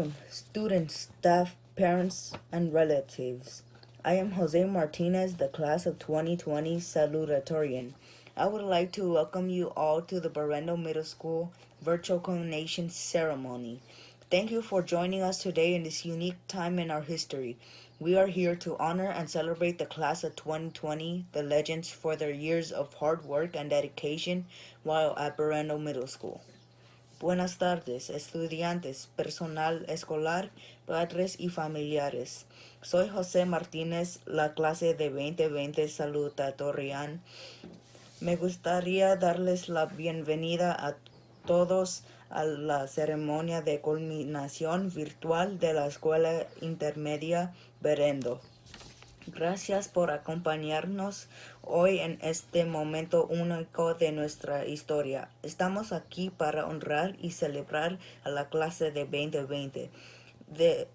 afternoon, students, staff, parents, and relatives. I am Jose Martinez, the class of 2020 salutatorian. I would like to welcome you all to the Berendo Middle School virtual coronation ceremony. Thank you for joining us today in this unique time in our history. We are here to honor and celebrate the class of 2020, the legends for their years of hard work and dedication while at Berendo Middle School. Buenas tardes, estudiantes, personal escolar, padres y familiares. Soy José Martínez, la clase de 2020 salutatorian. Me gustaría darles la bienvenida a todos a la ceremonia de culminación virtual de la Escuela Intermedia Berendo. Gracias por acompañarnos hoy en este momento único de nuestra historia. Estamos aquí para honrar y celebrar a la clase de 2020 de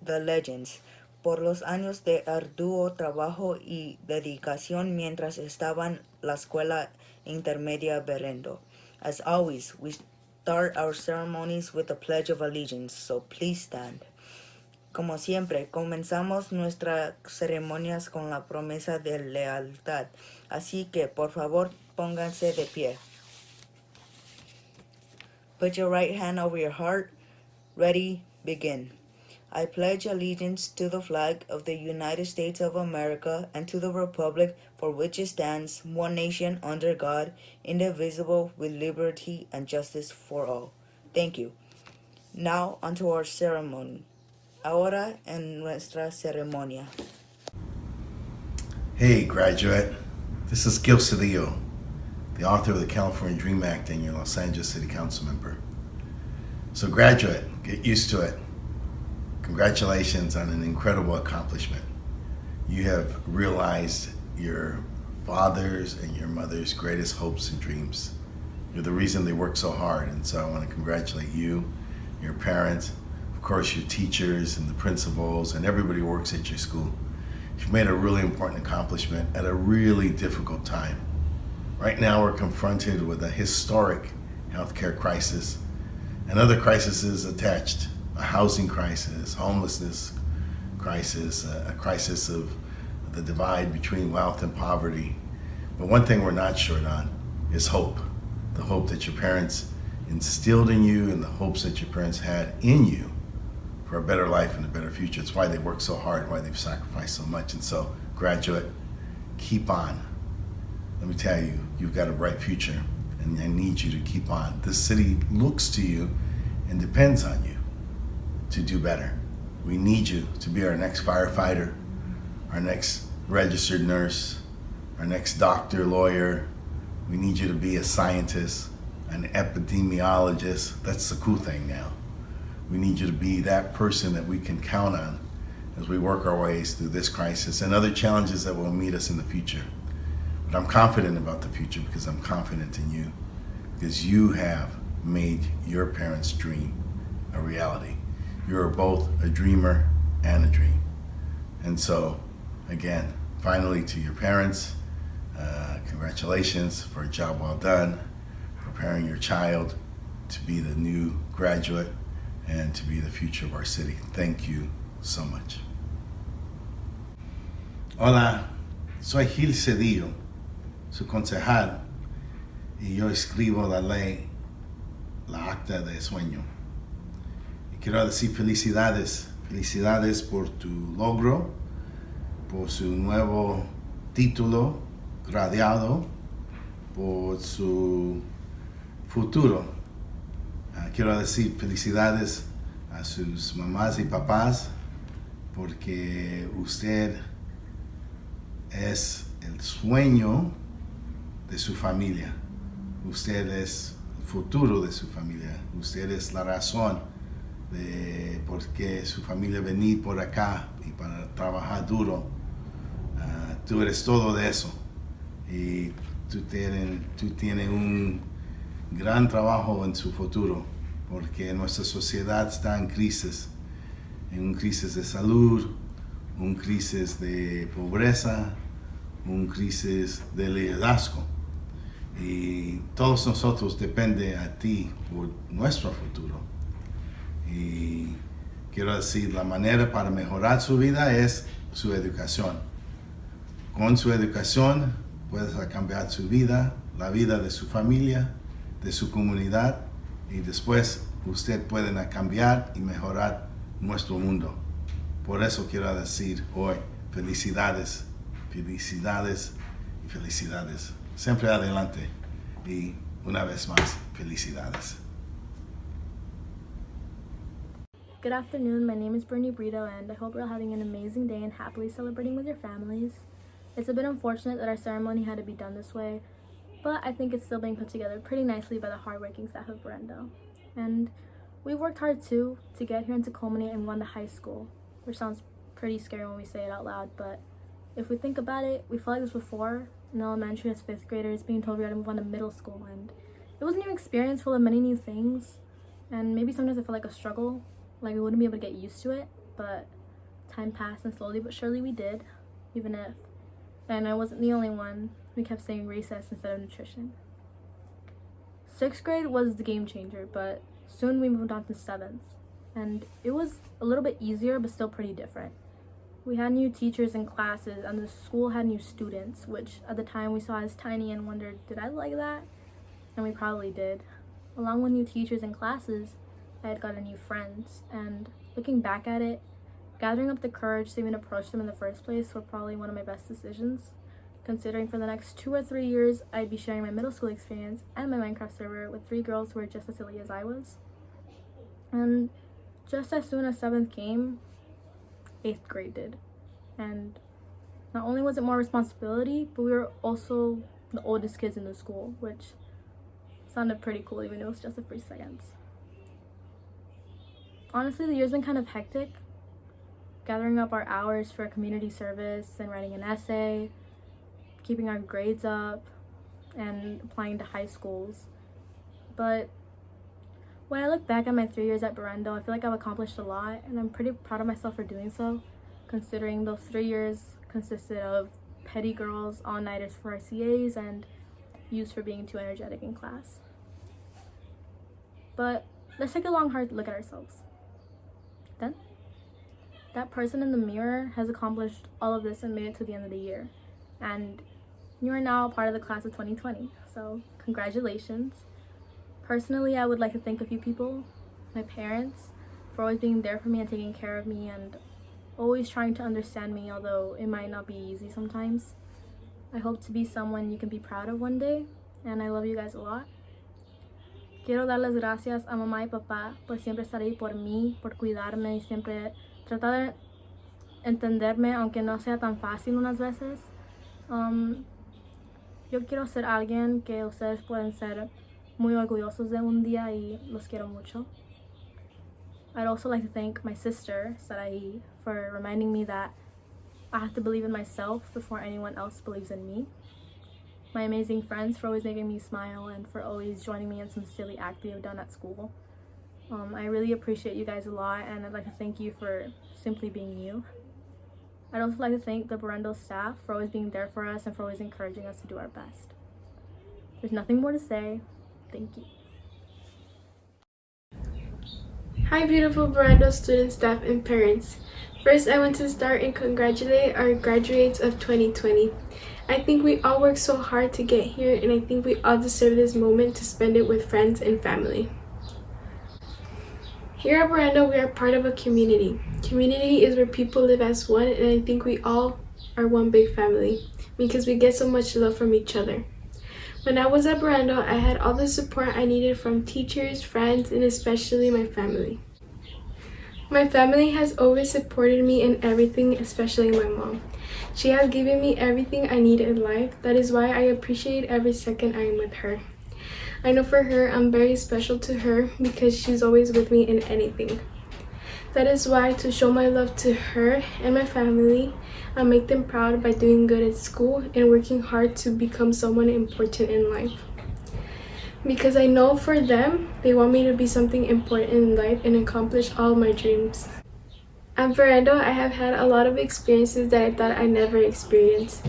The Legends por los años de arduo trabajo y dedicación mientras estaban en la escuela intermedia Berendo. As always, we start our ceremonies with the Pledge of Allegiance, so please stand. Como siempre, comenzamos nuestras ceremonias con la promesa de lealtad. Así que, por favor, pónganse de pie. Put your right hand over your heart. Ready, begin. I pledge allegiance to the flag of the United States of America and to the republic for which it stands, one nation under God, indivisible, with liberty and justice for all. Thank you. Now, onto our ceremony. Ahora en nuestra ceremonia. Hey, graduate. This is Gil Cedillo, the author of the California Dream Act and your Los Angeles City Council member. So, graduate, get used to it. Congratulations on an incredible accomplishment. You have realized your father's and your mother's greatest hopes and dreams. You're the reason they worked so hard, and so I want to congratulate you, your parents, of course, your teachers and the principals and everybody who works at your school. You've made a really important accomplishment at a really difficult time. Right now, we're confronted with a historic healthcare crisis and other crises attached, a housing crisis, homelessness crisis, a crisis of the divide between wealth and poverty. But one thing we're not short on is hope, the hope that your parents instilled in you and the hopes that your parents had in you for a better life and a better future. It's why they work so hard, why they've sacrificed so much. And so, graduate, keep on. Let me tell you, you've got a bright future, and I need you to keep on. This city looks to you and depends on you to do better. We need you to be our next firefighter, our next registered nurse, our next doctor, lawyer. We need you to be a scientist, an epidemiologist. That's the cool thing now. We need you to be that person that we can count on as we work our ways through this crisis and other challenges that will meet us in the future. But I'm confident about the future because I'm confident in you, because you have made your parents' dream a reality. You're both a dreamer and a dream. And so, again, finally to your parents, congratulations for a job well done, preparing your child to be the new graduate and to be the future of our city. Thank you so much. Hola, soy Gil Cedillo, su concejal, y yo escribo la ley, la acta de sueño. Y quiero decir felicidades, felicidades por tu logro, por su nuevo título graduado, por su futuro. Quiero decir felicidades a sus mamás y papás porque usted es el sueño de su familia. Usted es el futuro de su familia. Usted es la razón de por qué su familia venir por acá y para trabajar duro. Tú eres todo de eso. Y tú tienes un gran trabajo en su futuro, porque nuestra sociedad está en un crisis de salud, un crisis de pobreza, un crisis de liderazgo. Y todos nosotros depende a ti por nuestro futuro. Y quiero decir, la manera para mejorar su vida es su educación. Con su educación puedes cambiar su vida, la vida de su familia, de su comunidad, y después usted puede cambiar y mejorar nuestro mundo. Por eso quiero decir hoy, felicidades, felicidades y felicidades. Siempre adelante y una vez más, felicidades. Good afternoon, my name is Berendo, and I hope you're all having an amazing day and happily celebrating with your families. It's a bit unfortunate that our ceremony had to be done this way, but I think it's still being put together pretty nicely by the hardworking staff of Berendo. And we've worked hard too to get here and to culminate in one to high school, which sounds pretty scary when we say it out loud, but if we think about it, we felt like this before in elementary as 5th graders being told we had to move on to middle school, and it was a new experience full of many new things, and maybe sometimes it felt like a struggle, like we wouldn't be able to get used to it, but time passed and slowly but surely we did, even if, and I wasn't the only one, we kept saying recess instead of nutrition. 6th grade was the game changer, but soon we moved on to 7th, and it was a little bit easier but still pretty different. We had new teachers and classes, and the school had new students, which at the time we saw as tiny and wondered, did I like that? And we probably did. Along with new teachers and classes, I had gotten new friends, and looking back at it, gathering up the courage to even approach them in the first place were probably one of my best decisions, considering for the next 2 or 3 years I'd be sharing my middle school experience and my Minecraft server with 3 girls who were just as silly as I was. And just as soon as 7th came, 8th grade did. And not only was it more responsibility, but we were also the oldest kids in the school, which sounded pretty cool even though it was just a few seconds. Honestly, the year's been kind of hectic, gathering up our hours for community service and writing an essay, keeping our grades up, and applying to high schools. But when I look back at my 3 years at Berendo, I feel like I've accomplished a lot, and I'm pretty proud of myself for doing so, considering those 3 years consisted of petty girls, all-nighters for our CAs, and used for being too energetic in class. But let's take a long, hard look at ourselves. Then, that person in the mirror has accomplished all of this and made it to the end of the year. And you are now a part of the class of 2020, so congratulations. Personally, I would like to thank a few people, my parents, for always being there for me and taking care of me and always trying to understand me, although it might not be easy sometimes. I hope to be someone you can be proud of one day, and I love you guys a lot. Quiero dar las gracias a mamá y papá por siempre estar ahí por mí, por cuidarme y siempre tratar de entenderme, aunque no sea tan fácil unas veces. Yo quiero ser alguien que ustedes pueden ser muy orgullosos de un día y los quiero mucho. I'd also like to thank my sister, Sarai, for reminding me that I have to believe in myself before anyone else believes in me. My amazing friends for always making me smile and for always joining me in some silly act we have done at school. I really appreciate you guys a lot, and I'd like to thank you for simply being you. I'd also like to thank the Berendo staff for always being there for us and for always encouraging us to do our best. There's nothing more to say. Thank you. Hi beautiful Berendo students, staff, and parents. First, I want to start and congratulate our graduates of 2020. I think we all worked so hard to get here, and I think we all deserve this moment to spend it with friends and family. Here at Berendo, we are part of a community. Community is where people live as one, and I think we all are one big family because we get so much love from each other. When I was at Berendo, I had all the support I needed from teachers, friends, and especially my family. My family has always supported me in everything, especially my mom. She has given me everything I need in life. That is why I appreciate every second I am with her. I know for her, I'm very special to her because she's always with me in anything. That is why, to show my love to her and my family, I make them proud by doing good at school and working hard to become someone important in life. Because I know for them, they want me to be something important in life and accomplish all my dreams. At Berendo, I have had a lot of experiences that I thought I never experienced.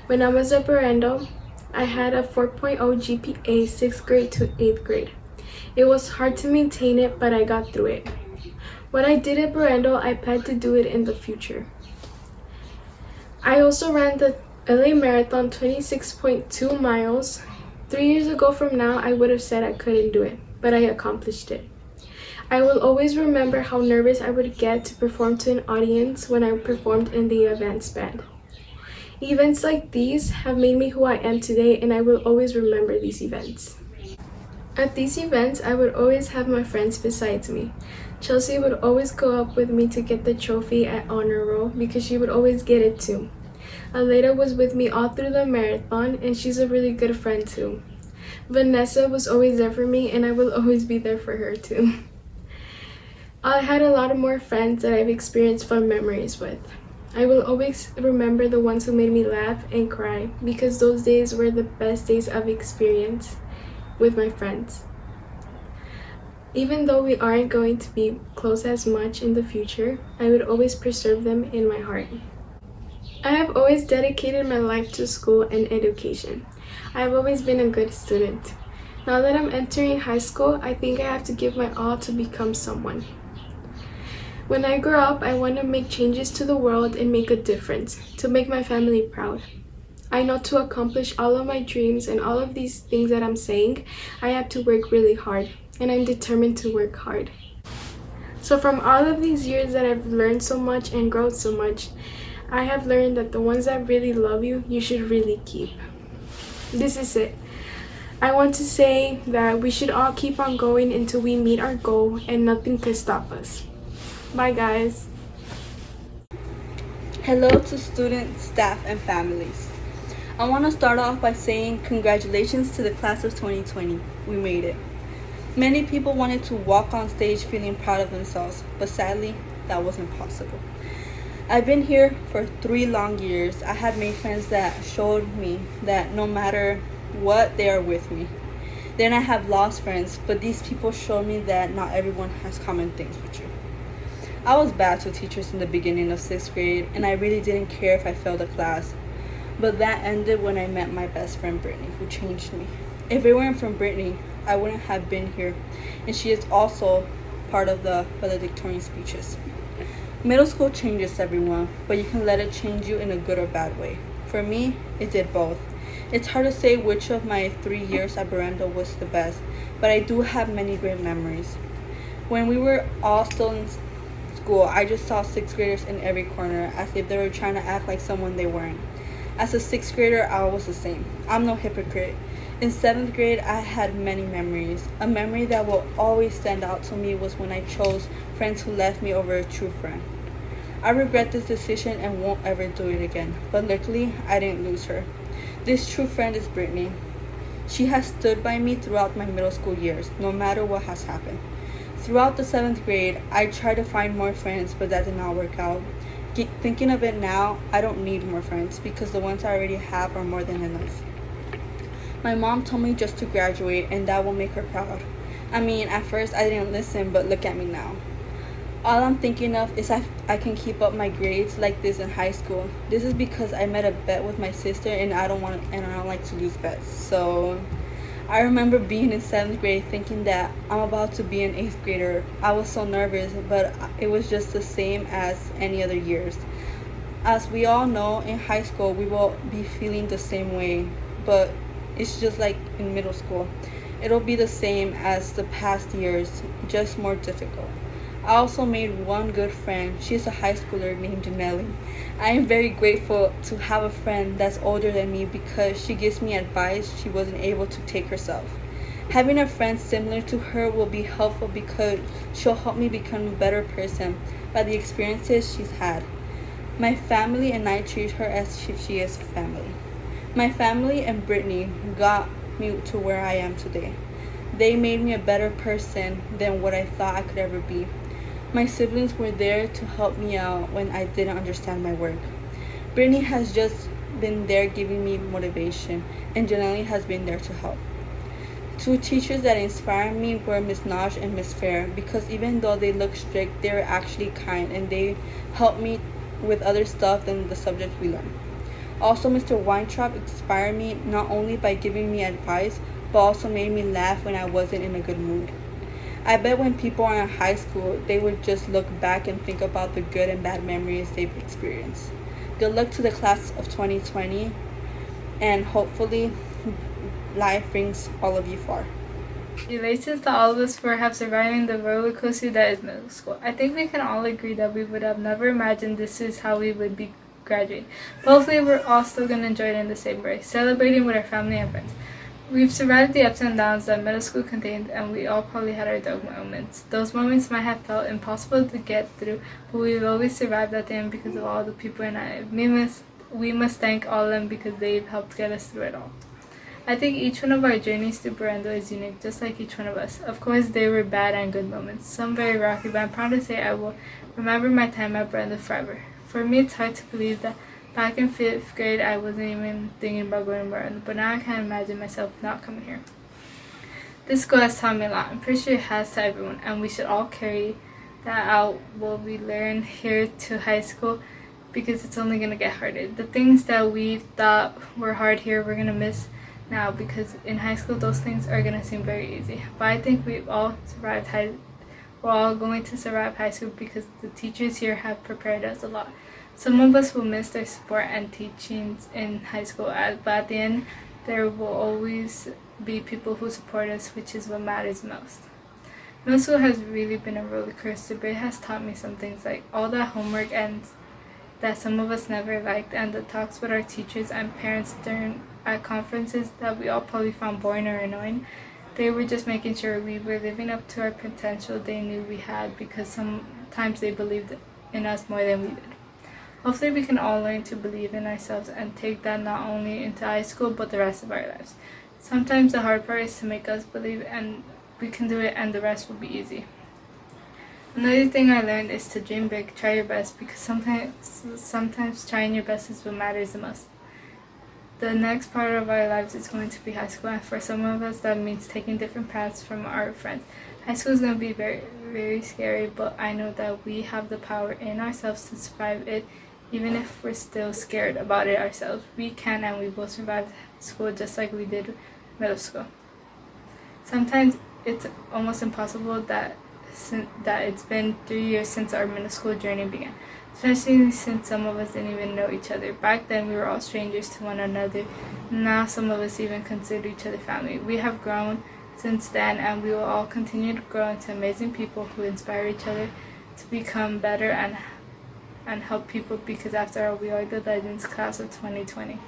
When I was at Berendo, I had a 4.0 GPA 6th grade to 8th grade. It was hard to maintain it, but I got through it. What I did at Berendo, I plan to do it in the future. I also ran the LA Marathon 26.2 miles. 3 years ago from now, I would have said I couldn't do it, but I accomplished it. I will always remember how nervous I would get to perform to an audience when I performed in the advanced band. Events like these have made me who I am today, and I will always remember these events. At these events, I would always have my friends besides me. Chelsea would always go up with me to get the trophy at honor roll because she would always get it too. Aleda was with me all through the marathon, and she's a really good friend too. Vanessa was always there for me, and I will always be there for her too. I had a lot of more friends that I've experienced fun memories with. I will always remember the ones who made me laugh and cry because those days were the best days I've experienced with my friends. Even though we aren't going to be close as much in the future, I would always preserve them in my heart. I have always dedicated my life to school and education. I have always been a good student. Now that I'm entering high school, I think I have to give my all to become someone. When I grow up, I want to make changes to the world and make a difference, to make my family proud. I know to accomplish all of my dreams and all of these things that I'm saying, I have to work really hard, and I'm determined to work hard. So from all of these years that I've learned so much and grown so much, I have learned that the ones that really love you, you should really keep. This is it. I want to say that we should all keep on going until we meet our goal and nothing can stop us. Bye guys. Hello to students, staff, and families. I want to start off by saying congratulations to the class of 2020. We made it. Many people wanted to walk on stage feeling proud of themselves, but sadly, that wasn't possible. I've been here for 3 long years. I had made friends that showed me that no matter what, they are with me. Then I have lost friends, but these people showed me that not everyone has common things with you. I was bad to teachers in the beginning of 6th grade, and I really didn't care if I failed a class. But that ended when I met my best friend Brittany, who changed me. If it weren't from Brittany, I wouldn't have been here, and she is also part of the valedictorian speeches. Middle school changes everyone, but you can let it change you in a good or bad way. For me, it did both. It's hard to say which of my 3 years at Berendo was the best, but I do have many great memories. When we were all still in school, I just saw 6th graders in every corner as if they were trying to act like someone they weren't. As a 6th grader, I was the same. I'm no hypocrite. In 7th grade, I had many memories. A memory that will always stand out to me was when I chose friends who left me over a true friend. I regret this decision and won't ever do it again, but luckily, I didn't lose her. This true friend is Brittany. She has stood by me throughout my middle school years, no matter what has happened. Throughout the 7th grade, I tried to find more friends, but that did not work out. Thinking of it now, I don't need more friends because the ones I already have are more than enough. My mom told me just to graduate and that will make her proud. I mean, at first I didn't listen, but look at me now. All I'm thinking of is if I can keep up my grades like this in high school. This is because I made a bet with my sister and I don't like to lose bets. So I remember being in 7th grade thinking that I'm about to be an 8th grader. I was so nervous, but it was just the same as any other years. As we all know, in high school we will be feeling the same way, but it's just like in middle school. It'll be the same as the past years, just more difficult. I also made one good friend. She's a high schooler named Nelly. I am very grateful to have a friend that's older than me because she gives me advice she wasn't able to take herself. Having a friend similar to her will be helpful because she'll help me become a better person by the experiences she's had. My family and I treat her as if she is family. My family and Brittany got me to where I am today. They made me a better person than what I thought I could ever be. My siblings were there to help me out when I didn't understand my work. Brittany has just been there giving me motivation, and Janelle has been there to help. 2 teachers that inspired me were Miss Naj and Miss Fair because even though they look strict, they were actually kind and they helped me with other stuff than the subjects we learned. Also, Mr. Weintraub inspired me not only by giving me advice, but also made me laugh when I wasn't in a good mood. I bet when people are in high school, they would just look back and think about the good and bad memories they've experienced. Good luck to the class of 2020, and hopefully life brings all of you far. Congratulations to all of us for have surviving the roller coaster that is middle school. I think we can all agree that we would have never imagined this is how we would be graduating. But hopefully we're all still going to enjoy it in the same way, celebrating with our family and friends. We've survived the ups and downs that middle school contained, and we all probably had our dark moments. Those moments might have felt impossible to get through, but we've always survived at the end because of all the people in our life. We must thank all of them because they've helped get us through it all. I think each one of our journeys to Berendo is unique, just like each one of us. Of course, there were bad and good moments, some very rocky, but I'm proud to say I will remember my time at Berendo forever. For me, it's hard to believe that back in 5th grade, I wasn't even thinking about going to Berendo, but now I can't imagine myself not coming here. This school has taught me a lot. I'm pretty sure it has to everyone, and we should all carry that out what we learn here to high school, because it's only going to get harder. The things that we thought were hard here, we're going to miss now, because in high school those things are going to seem very easy. But I think we're all going to survive high school because the teachers here have prepared us a lot. Some of us will miss their support and teachings in high school, but at the end there will always be people who support us, which is what matters most. Middle school has really been a roller coaster, but it has taught me some things, like all that homework and that some of us never liked, and the talks with our teachers and parents during at conferences that we all probably found boring or annoying. They were just making sure we were living up to our potential they knew we had, because sometimes they believed in us more than we did. Hopefully we can all learn to believe in ourselves and take that not only into high school but the rest of our lives. Sometimes the hard part is to make us believe, and we can do it, and the rest will be easy. Another thing I learned is to dream big, try your best, because sometimes trying your best is what matters the most. The next part of our lives is going to be high school, and for some of us that means taking different paths from our friends. High school is going to be very, very scary, but I know that we have the power in ourselves to survive it. Even if we're still scared about it ourselves, we can and we will survive school just like we did middle school. Sometimes it's almost impossible that it's been 3 years since our middle school journey began, especially since some of us didn't even know each other. Back then we were all strangers to one another. Now some of us even consider each other family. We have grown since then, and we will all continue to grow into amazing people who inspire each other to become better and help people, because after all, we are the Legends class of 2020.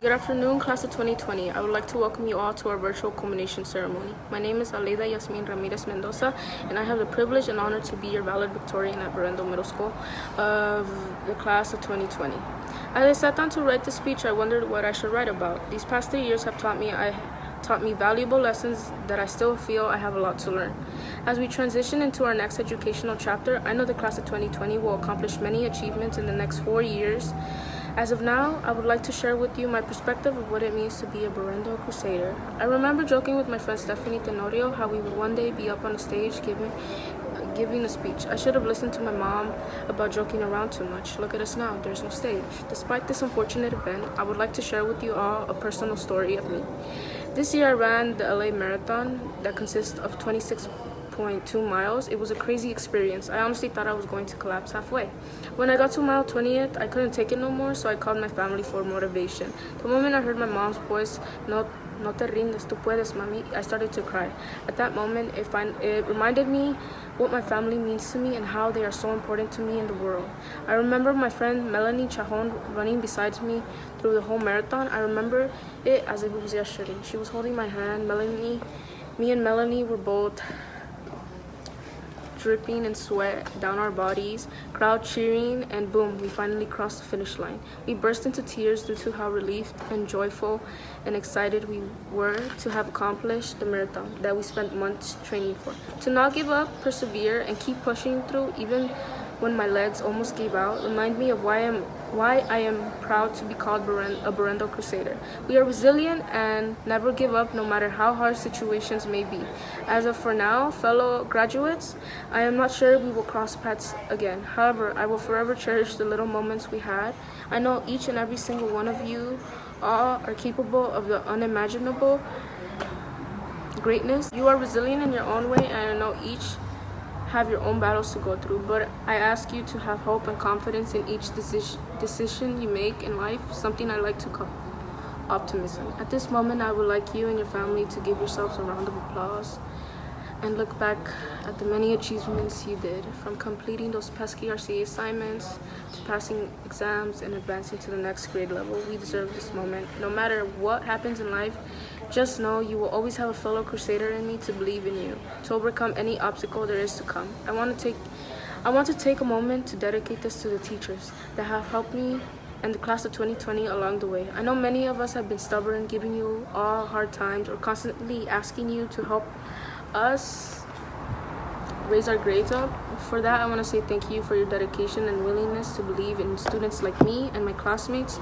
Good afternoon, class of 2020. I would like to welcome you all to our virtual culmination ceremony. My name is Aleida Yasmin Ramirez Mendoza, and I have the privilege and honor to be your valedictorian at Berendo Middle School of the class of 2020. As I sat down to write the speech, I wondered what I should write about. These past 3 years have taught me valuable lessons that I still feel I have a lot to learn. As we transition into our next educational chapter, I know the class of 2020 will accomplish many achievements in the next 4 years. As of now, I would like to share with you my perspective of what it means to be a Berendo Crusader. I remember joking with my friend Stephanie Tenorio how we would one day be up on a stage giving a speech. I should have listened to my mom about joking around too much. Look at us now, there's no stage. Despite this unfortunate event, I would like to share with you all a personal story of me. This year I ran the LA Marathon that consists of 26.2 miles. It was a crazy experience. I honestly thought I was going to collapse halfway. When I got to mile 20th, I couldn't take it no more, so I called my family for motivation. The moment I heard my mom's voice, no te rindes, tú puedes, mami, I started to cry. At that moment, it reminded me what my family means to me and how they are so important to me in the world. I remember my friend Melanie Chajon running beside me through the whole marathon. I remember it as if it was yesterday. She was holding my hand. Me and Melanie were both dripping in sweat down our bodies, crowd cheering, and boom, we finally crossed the finish line. We burst into tears due to how relieved and joyful and excited we were to have accomplished the marathon that we spent months training for. To not give up, persevere, and keep pushing through even when my legs almost gave out remind me of why I am proud to be called a Berendo Crusader. We are resilient and never give up no matter how hard situations may be. As of for now, fellow graduates, I am not sure we will cross paths again. However, I will forever cherish the little moments we had. I know each and every single one of you all are capable of the unimaginable. greatness. You are resilient in your own way, and I know each have your own battles to go through, but I ask you to have hope and confidence in each decision you make in life, something I like to call optimism. At this moment, I would like you and your family to give yourselves a round of applause and look back at the many achievements you did, from completing those pesky RCA assignments to passing exams and advancing to the next grade level. We deserve this moment. No matter what happens in life, just know you will always have a fellow crusader in me to believe in you, to overcome any obstacle there is to come. I want to take a moment to dedicate this to the teachers that have helped me and the class of 2020 along the way. I know many of us have been stubborn, giving you all hard times, or constantly asking you to help us raise our grades up. For that, I want to say thank you for your dedication and willingness to believe in students like me and my classmates.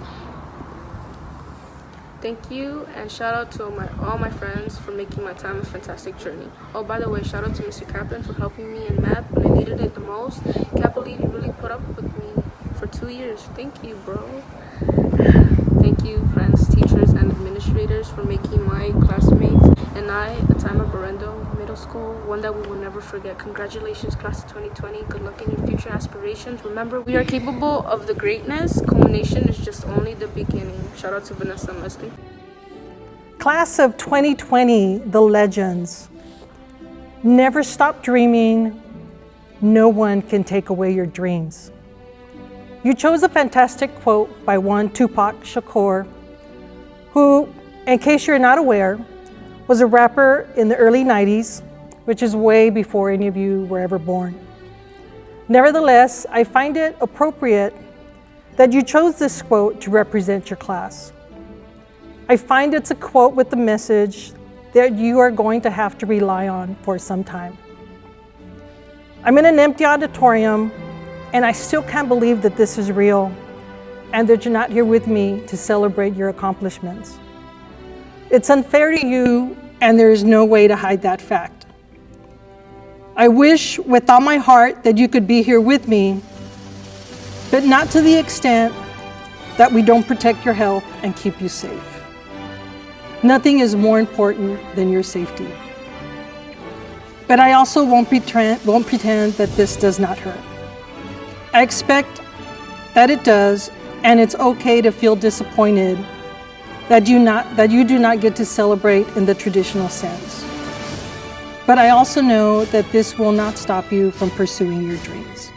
Thank you, and shout out to all my friends for making my time a fantastic journey. Oh, by the way, shout out to Mr. Kaplan for helping me in math when I needed it the most. Can't believe you really put up with me for 2 years. Thank you, bro. Thank you, friends, teachers, and administrators for making my classmates and I a time at Berendo Middle School one that we will never forget. Congratulations, class of 2020. Good luck in your future aspirations. Remember, we are capable of the greatness. Culmination is just only the beginning. Shout out to Vanessa and Leslie. Class of 2020, the legends. Never stop dreaming. No one can take away your dreams. You chose a fantastic quote by one Tupac Shakur, who, in case you're not aware, was a rapper in the early 90s, which is way before any of you were ever born. Nevertheless, I find it appropriate that you chose this quote to represent your class. I find it's a quote with the message that you are going to have to rely on for some time. I'm in an empty auditorium, and I still can't believe that this is real and that you're not here with me to celebrate your accomplishments. It's unfair to you, and there is no way to hide that fact. I wish with all my heart that you could be here with me, but not to the extent that we don't protect your health and keep you safe. Nothing is more important than your safety. But I also won't pretend that this does not hurt. I expect that it does, and it's okay to feel disappointed that you do not get to celebrate in the traditional sense. But I also know that this will not stop you from pursuing your dreams.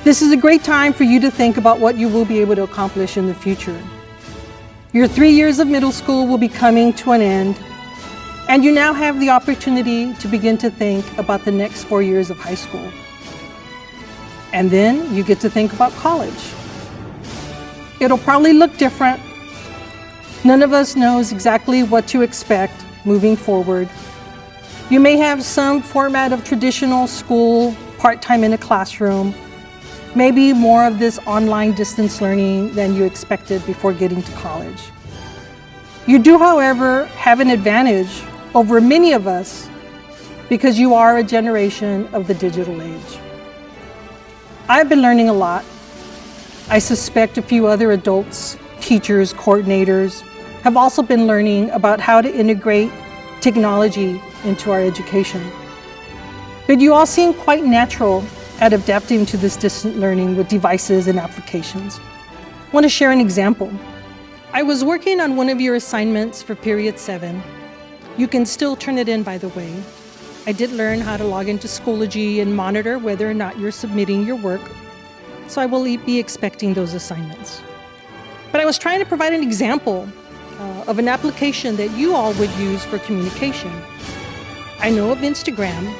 This is a great time for you to think about what you will be able to accomplish in the future. Your 3 years of middle school will be coming to an end, and you now have the opportunity to begin to think about the next 4 years of high school. And then you get to think about college. It'll probably look different. None of us knows exactly what to expect moving forward. You may have some format of traditional school, part-time in a classroom, maybe more of this online distance learning than you expected before getting to college. You do, however, have an advantage over many of us because you are a generation of the digital age. I've been learning a lot. I suspect a few other adults, teachers, coordinators have also been learning about how to integrate technology into our education. But you all seem quite natural at adapting to this distant learning with devices and applications. I want to share an example. I was working on one of your assignments for period 7. You can still turn it in, by the way. I did learn how to log into Schoology and monitor whether or not you're submitting your work, so I will be expecting those assignments. But I was trying to provide an example of an application that you all would use for communication. I know of Instagram,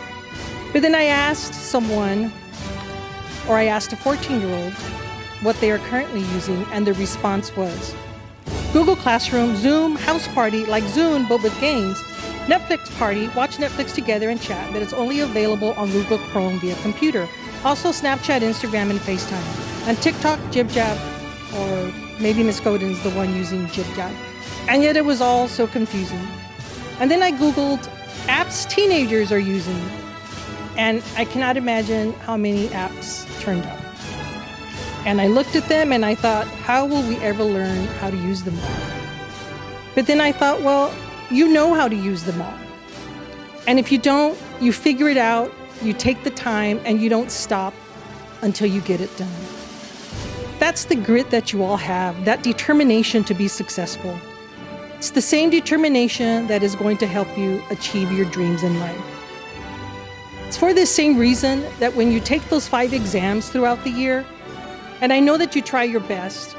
but then I asked someone, or I asked a 14-year-old what they are currently using, and the response was Google Classroom, Zoom, House Party, like Zoom but with games, Netflix Party, watch Netflix together and chat, but it's only available on Google Chrome via computer. Also Snapchat, Instagram, and FaceTime. And TikTok, JibJab, or maybe Miss Godin's the one using JibJab. And yet it was all so confusing. And then I Googled apps teenagers are using, and I cannot imagine how many apps turned up. And I looked at them and I thought, how will we ever learn how to use them all? But then I thought, well, you know how to use them all. And if you don't, you figure it out, you take the time, and you don't stop until you get it done. That's the grit that you all have, that determination to be successful. It's the same determination that is going to help you achieve your dreams in life. It's for this same reason that when you take those 5 exams throughout the year, and I know that you try your best,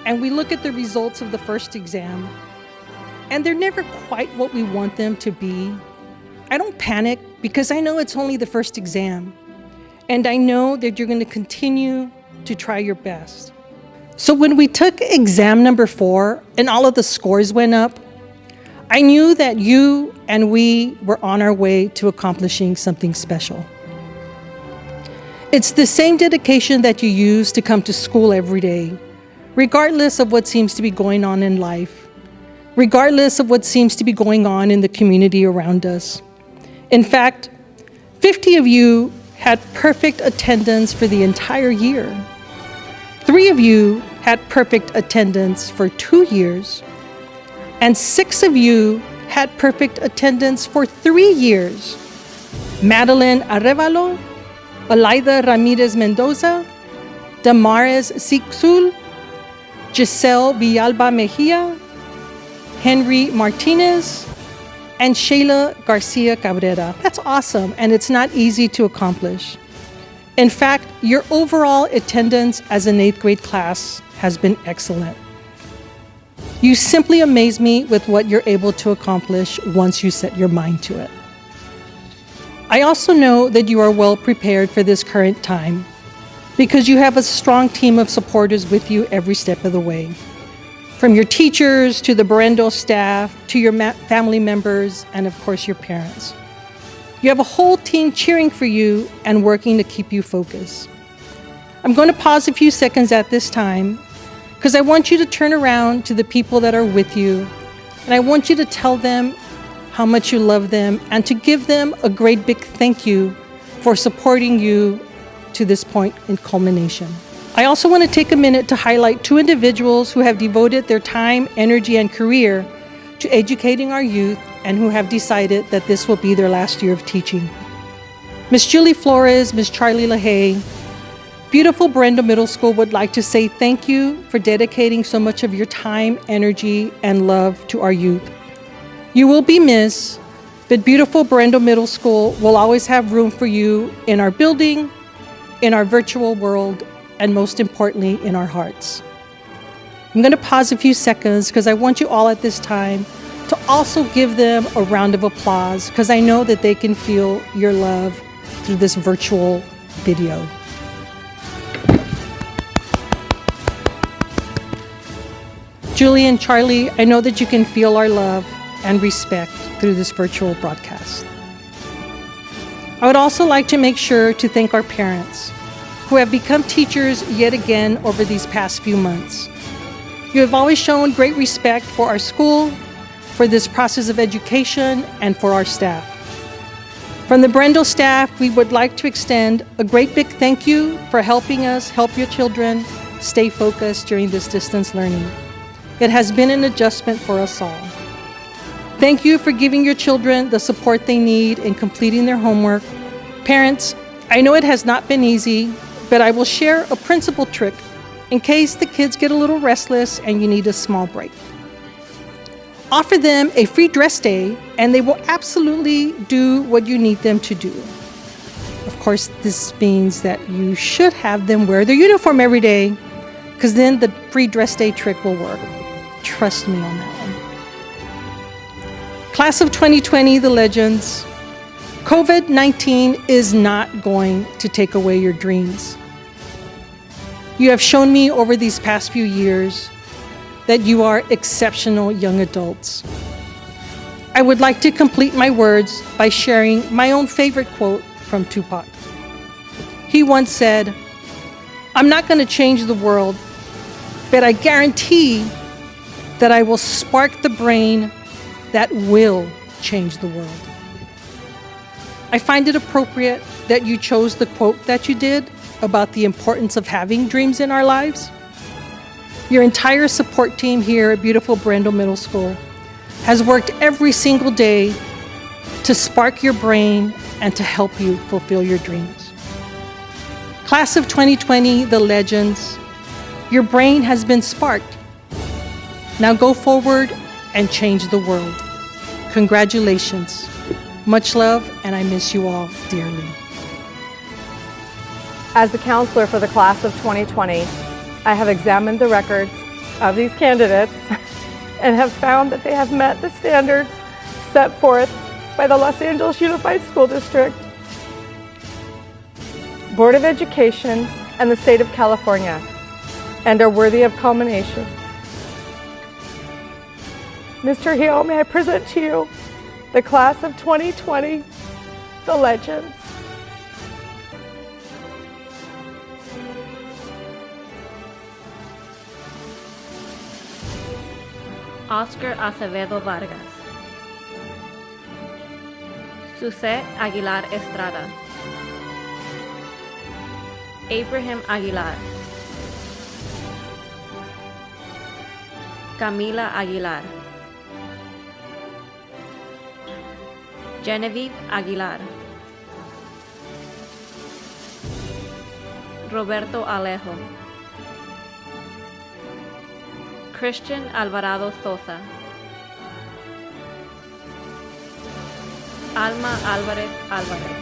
and we look at the results of the first exam, and they're never quite what we want them to be, I don't panic because I know it's only the first exam, and I know that you're going to continue to try your best. So when we took exam number 4 and all of the scores went up, I knew that you and we were on our way to accomplishing something special. It's the same dedication that you use to come to school every day, regardless of what seems to be going on in life, regardless of what seems to be going on in the community around us. In fact, 50 of you had perfect attendance for the entire year. 3 of you had perfect attendance for 2 years, and 6 of you had perfect attendance for 3 years. Madeline Arevalo, Alaida Ramirez Mendoza, Damares Sixul, Giselle Villalba Mejia, Henry Martinez, and Shayla Garcia Cabrera. That's awesome, and it's not easy to accomplish. In fact, your overall attendance as an 8th grade class has been excellent. You simply amaze me with what you're able to accomplish once you set your mind to it. I also know that you are well prepared for this current time because you have a strong team of supporters with you every step of the way. From your teachers to the Berendo staff to your family members and of course your parents. You have a whole team cheering for you and working to keep you focused. I'm going to pause a few seconds at this time because I want you to turn around to the people that are with you and I want you to tell them how much you love them and to give them a great big thank you for supporting you to this point in culmination. I also want to take a minute to highlight 2 individuals who have devoted their time, energy, and career to educating our youth and who have decided that this will be their last year of teaching. Ms. Julie Flores, Ms. Charlie LaHaye, beautiful Berendo Middle School would like to say thank you for dedicating so much of your time, energy, and love to our youth. You will be missed, but beautiful Berendo Middle School will always have room for you in our building, in our virtual world, and most importantly, in our hearts. I'm going to pause a few seconds because I want you all at this time to also give them a round of applause because I know that they can feel your love through this virtual video. Julie and Charlie, I know that you can feel our love and respect through this virtual broadcast. I would also like to make sure to thank our parents who have become teachers yet again over these past few months. You have always shown great respect for our school, for this process of education, and for our staff. From the Berendo staff, we would like to extend a great big thank you for helping us help your children stay focused during this distance learning. It has been an adjustment for us all. Thank you for giving your children the support they need in completing their homework. Parents, I know it has not been easy, but I will share a principal trick in case the kids get a little restless and you need a small break. Offer them a free dress day and they will absolutely do what you need them to do. Of course, this means that you should have them wear their uniform every day because then the free dress day trick will work. Trust me on that one. Class of 2020, the legends. COVID-19 is not going to take away your dreams. You have shown me over these past few years that you are exceptional young adults. I would like to complete my words by sharing my own favorite quote from Tupac. He once said, "I'm not going to change the world, but I guarantee that I will spark the brain that will change the world." I find it appropriate that you chose the quote that you did about the importance of having dreams in our lives. Your entire support team here at beautiful Berendo Middle School has worked every single day to spark your brain and to help you fulfill your dreams. Class of 2020, the legends, your brain has been sparked. Now go forward and change the world. Congratulations. Much love, and I miss you all dearly. As the counselor for the class of 2020, I have examined the records of these candidates and have found that they have met the standards set forth by the Los Angeles Unified School District, Board of Education, and the State of California, and are worthy of culmination. Mr. Hill, may I present to you the class of 2020, the legends. Oscar Acevedo Vargas, Suzette Aguilar Estrada, Abraham Aguilar, Camila Aguilar, Genevieve Aguilar, Roberto Alejo, Christian Alvarado Sosa, Alma Alvarez Alvarez,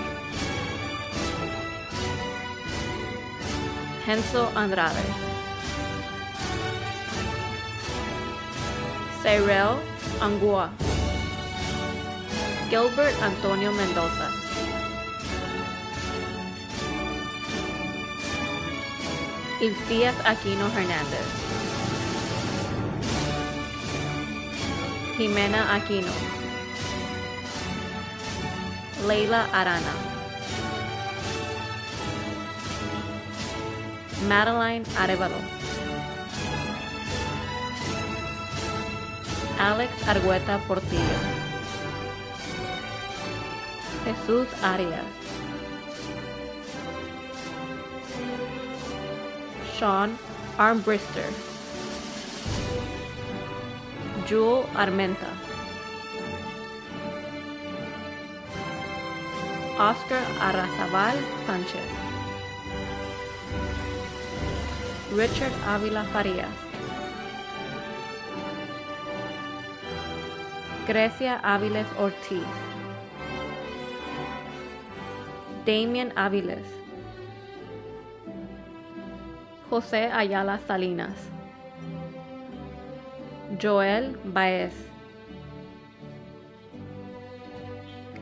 Henso Andrade, Cyril Angua, Gilbert Antonio Mendoza, Ilfias Aquino Hernandez, Jimena Aquino, Leila Arana, Madeline Arevalo, Alex Argueta Portillo, Jesús Arias, Sean Armbrister, Jewel Armenta, Oscar Arrazabal Sanchez, Richard Avila Farias, Grecia Aviles Ortiz, Damian Aviles, José Ayala Salinas, Joel Baez,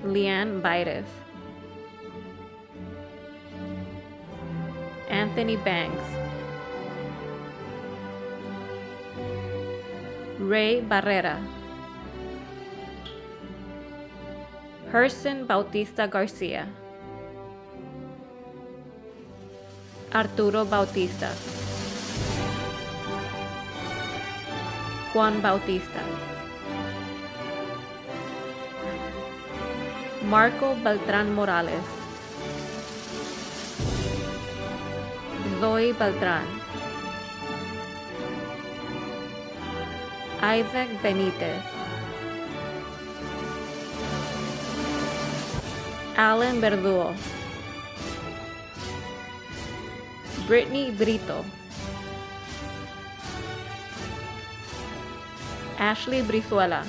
Leanne Baires, Anthony Banks, Ray Barrera, Herson Bautista Garcia, Arturo Bautista, Juan Bautista, Marco Beltrán Morales, Zoe Beltrán, Isaac Benitez, Alan Verduo, Brittany Brito, Ashley Brizuela,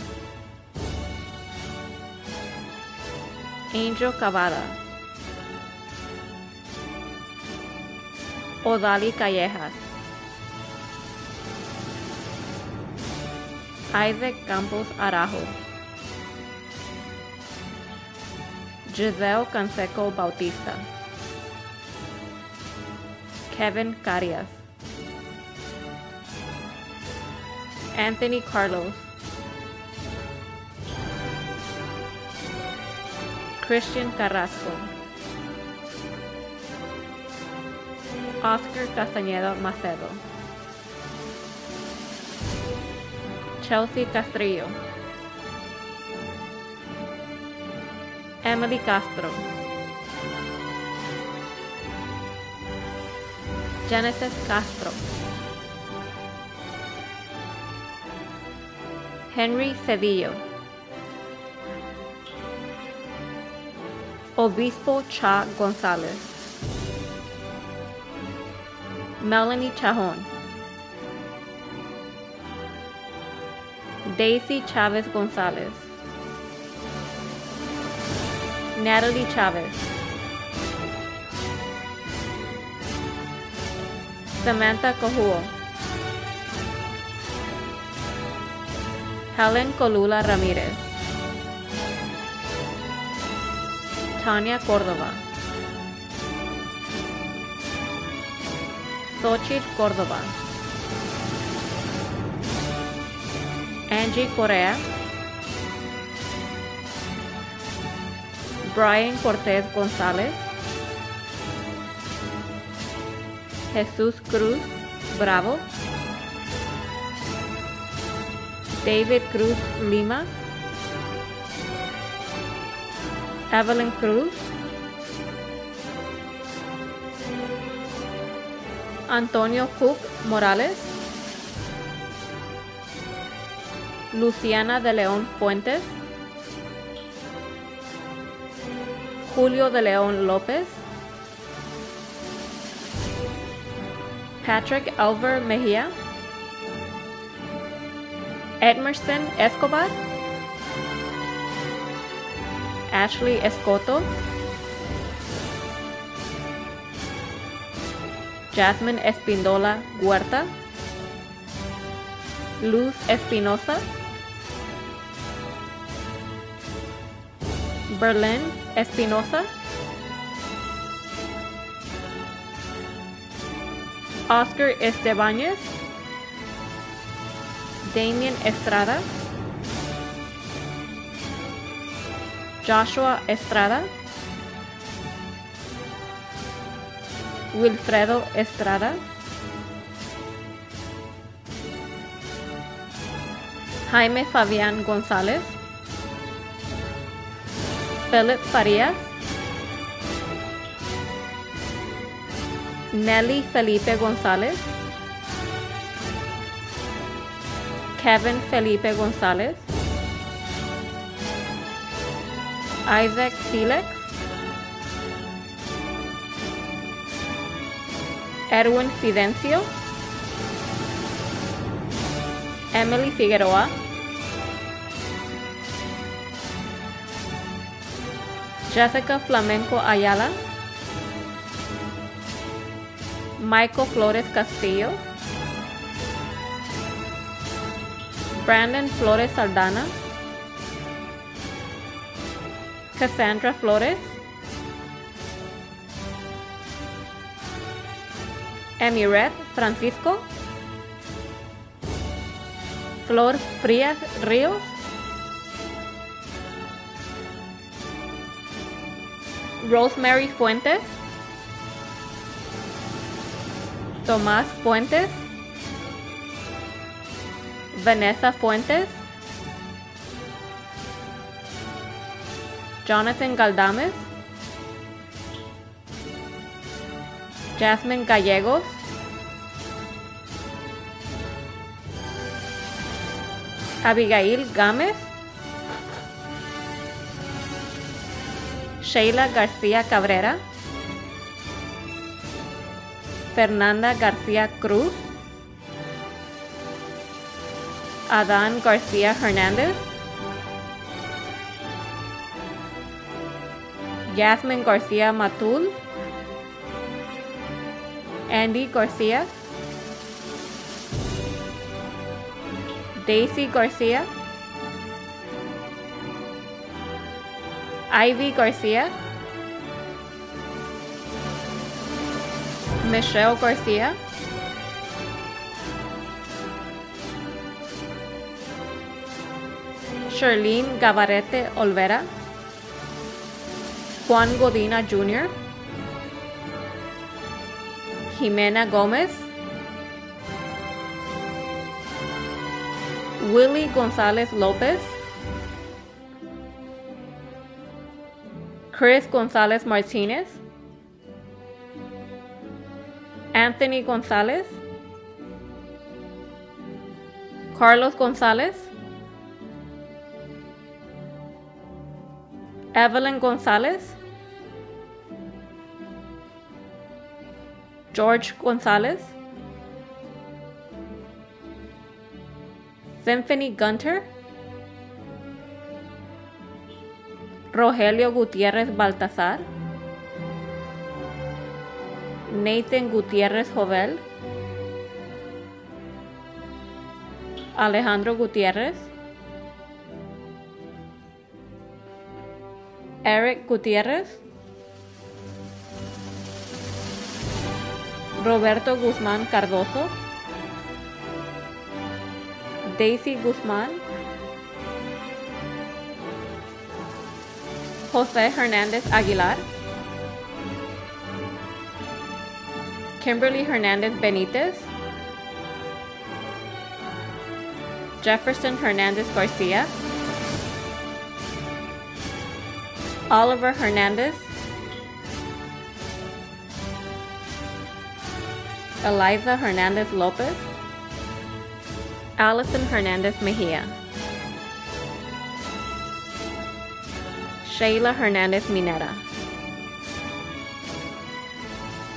Angel Cavada, Odali Callejas, Isaac Campos Arajo, Giselle Canseco Bautista, Kevin Carias, Anthony Carlos, Christian Carrasco, Oscar Castañeda Macedo, Chelsea Castrillo, Emily Castro, Genesis Castro, Henry Cedillo, Obispo Cha Gonzalez, Melanie Chajon, Daisy Chavez Gonzalez, Natalie Chavez, Samantha Cojuo, Helen Colula Ramirez, Tania Cordova, Xochitl Cordova, Angie Correa, Brian Cortez Gonzalez, Jesus Cruz Bravo, David Cruz Lima, Evelyn Cruz, Antonio Cook Morales, Luciana de León Fuentes, Julio de León López, Patrick Elver Mejia, Edmerson Escobar, Ashley Escoto, Jasmine Espindola Huerta, Luz Espinosa, Berlin Espinosa, Oscar Estebañez, Damien Estrada, Joshua Estrada, Wilfredo Estrada, Jaime Fabián González, Philip Farias, Nelly Felipe González, Kevin Felipe González, Isaac Felix, Edwin Fidencio, Emily Figueroa, Jessica Flamenco Ayala, Michael Flores Castillo, Brandon Flores Saldana, Cassandra Flores, Emiret Francisco, Flor Frías Ríos, Rosemary Fuentes, Tomás Fuentes, Vanessa Fuentes, Jonathan Galdames, Jasmine Gallegos, Abigail Gámez, Sheila García Cabrera, Fernanda García Cruz, Adán García Hernández, Yasmin García Matul, Andy García, Daisy García, Ivy García, Michelle García, Charlene Gavarete Olvera, Juan Godina Jr., Jimena Gómez, Willie González López, Chris González Martínez, Anthony González, Carlos González, Evelyn Gonzalez, George Gonzalez, Symphony Gunter, Rogelio Gutierrez Baltazar, Nathan Gutierrez Jovel, Alejandro Gutierrez, Eric Gutierrez, Roberto Guzmán Cardoso, Daisy Guzmán, Jose Hernandez Aguilar, Kimberly Hernandez Benitez, Jefferson Hernandez Garcia, Oliver Hernandez, Eliza Hernandez Lopez, Allison Hernandez Mejia, Sheila Hernandez Minera,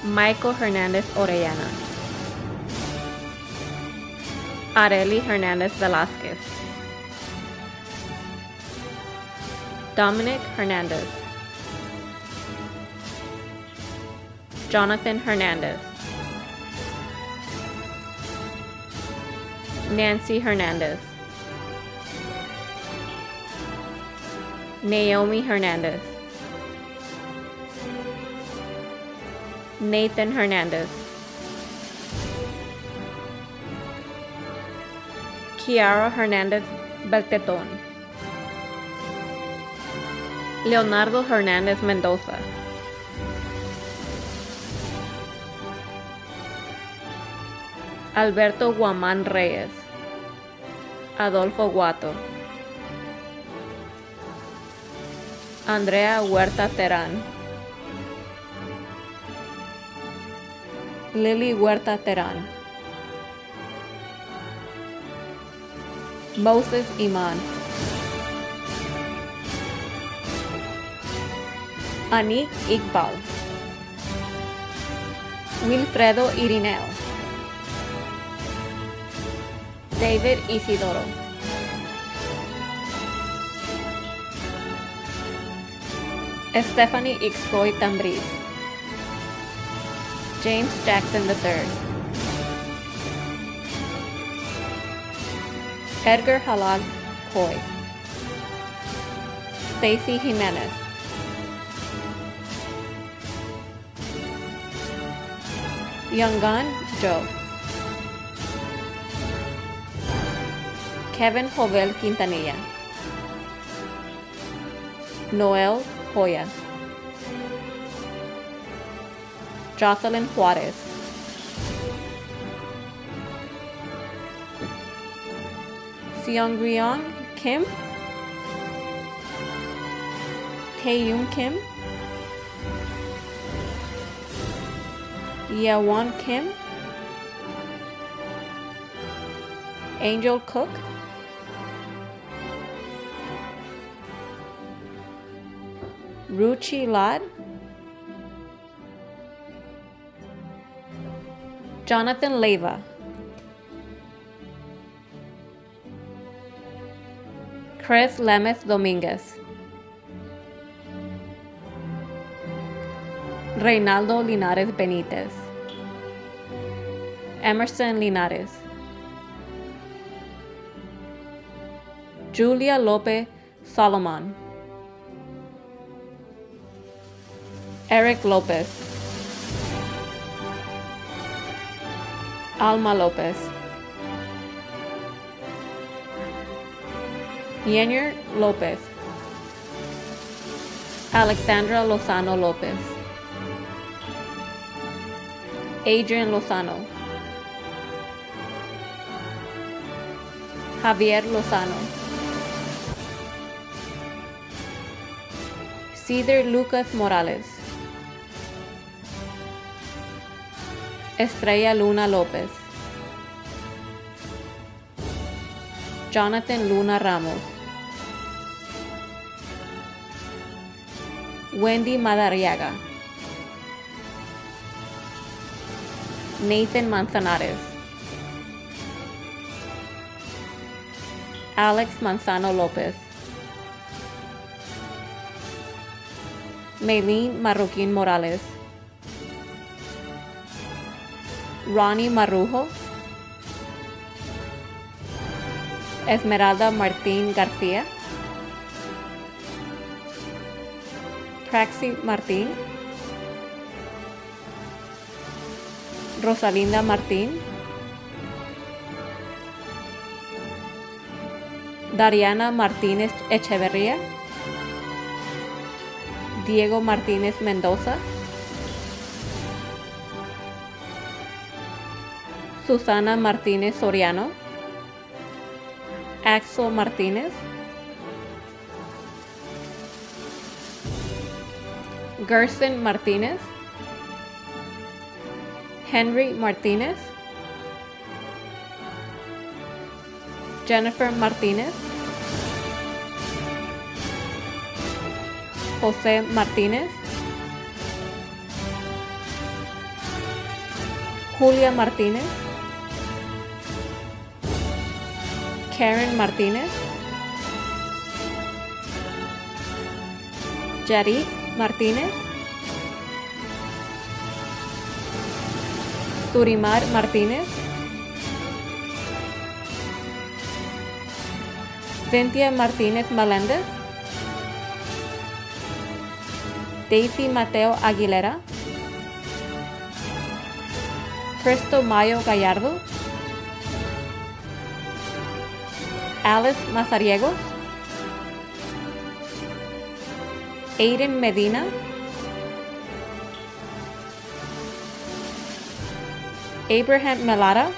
Michael Hernandez Orellana, Areli Hernandez Velázquez, Dominic Hernandez, Jonathan Hernandez, Nancy Hernandez, Naomi Hernandez, Nathan Hernandez, Kiara Hernandez Belteton, Leonardo Hernandez Mendoza, Alberto Guamán Reyes, Adolfo Guato, Andrea Huerta Terán, Lily Huerta Terán, Moses Iman, Anik Iqbal, Wilfredo Irineo, David Isidoro, Stephanie Ixcoy Tambriz, James Jackson III, Edgar Halal Coy, Stacy Jimenez, Youngan Joe, Kevin Jovel Quintanilla, Noel Hoya, Jocelyn Juarez, Seongrion Kim, Taeyun Kim, Yewon Kim, Angel Cook, Ruchi Lad, Jonathan Leyva, Chris Lemes Dominguez, Reynaldo Linares Benitez, Emerson Linares, Julia Lope Solomon, Eric Lopez, Alma Lopez, Yenir Lopez, Alexandra Lozano Lopez, Adrian Lozano, Javier Lozano, Cedar Lucas Morales, Estrella Luna Lopez, Jonathan Luna Ramos, Wendy Madariaga, Nathan Manzanares, Alex Manzano Lopez, Maylene Marroquin Morales, Ronnie Marrujo, Esmeralda Martín García, Praxi Martín, Rosalinda Martín, Dariana Martínez Echeverría, Diego Martínez Mendoza, Susana Martínez Soriano, Axel Martínez, Gerson Martínez, Henry Martínez, Jennifer Martínez, José Martínez, Julia Martínez, Karen Martínez, Yarit Martínez, Surimar Martínez, Cynthia Martínez Meléndez, Daisy Mateo Aguilera, Cristo Mayo Gallardo, Alice Mazariegos, Aiden Medina, Abraham Melara,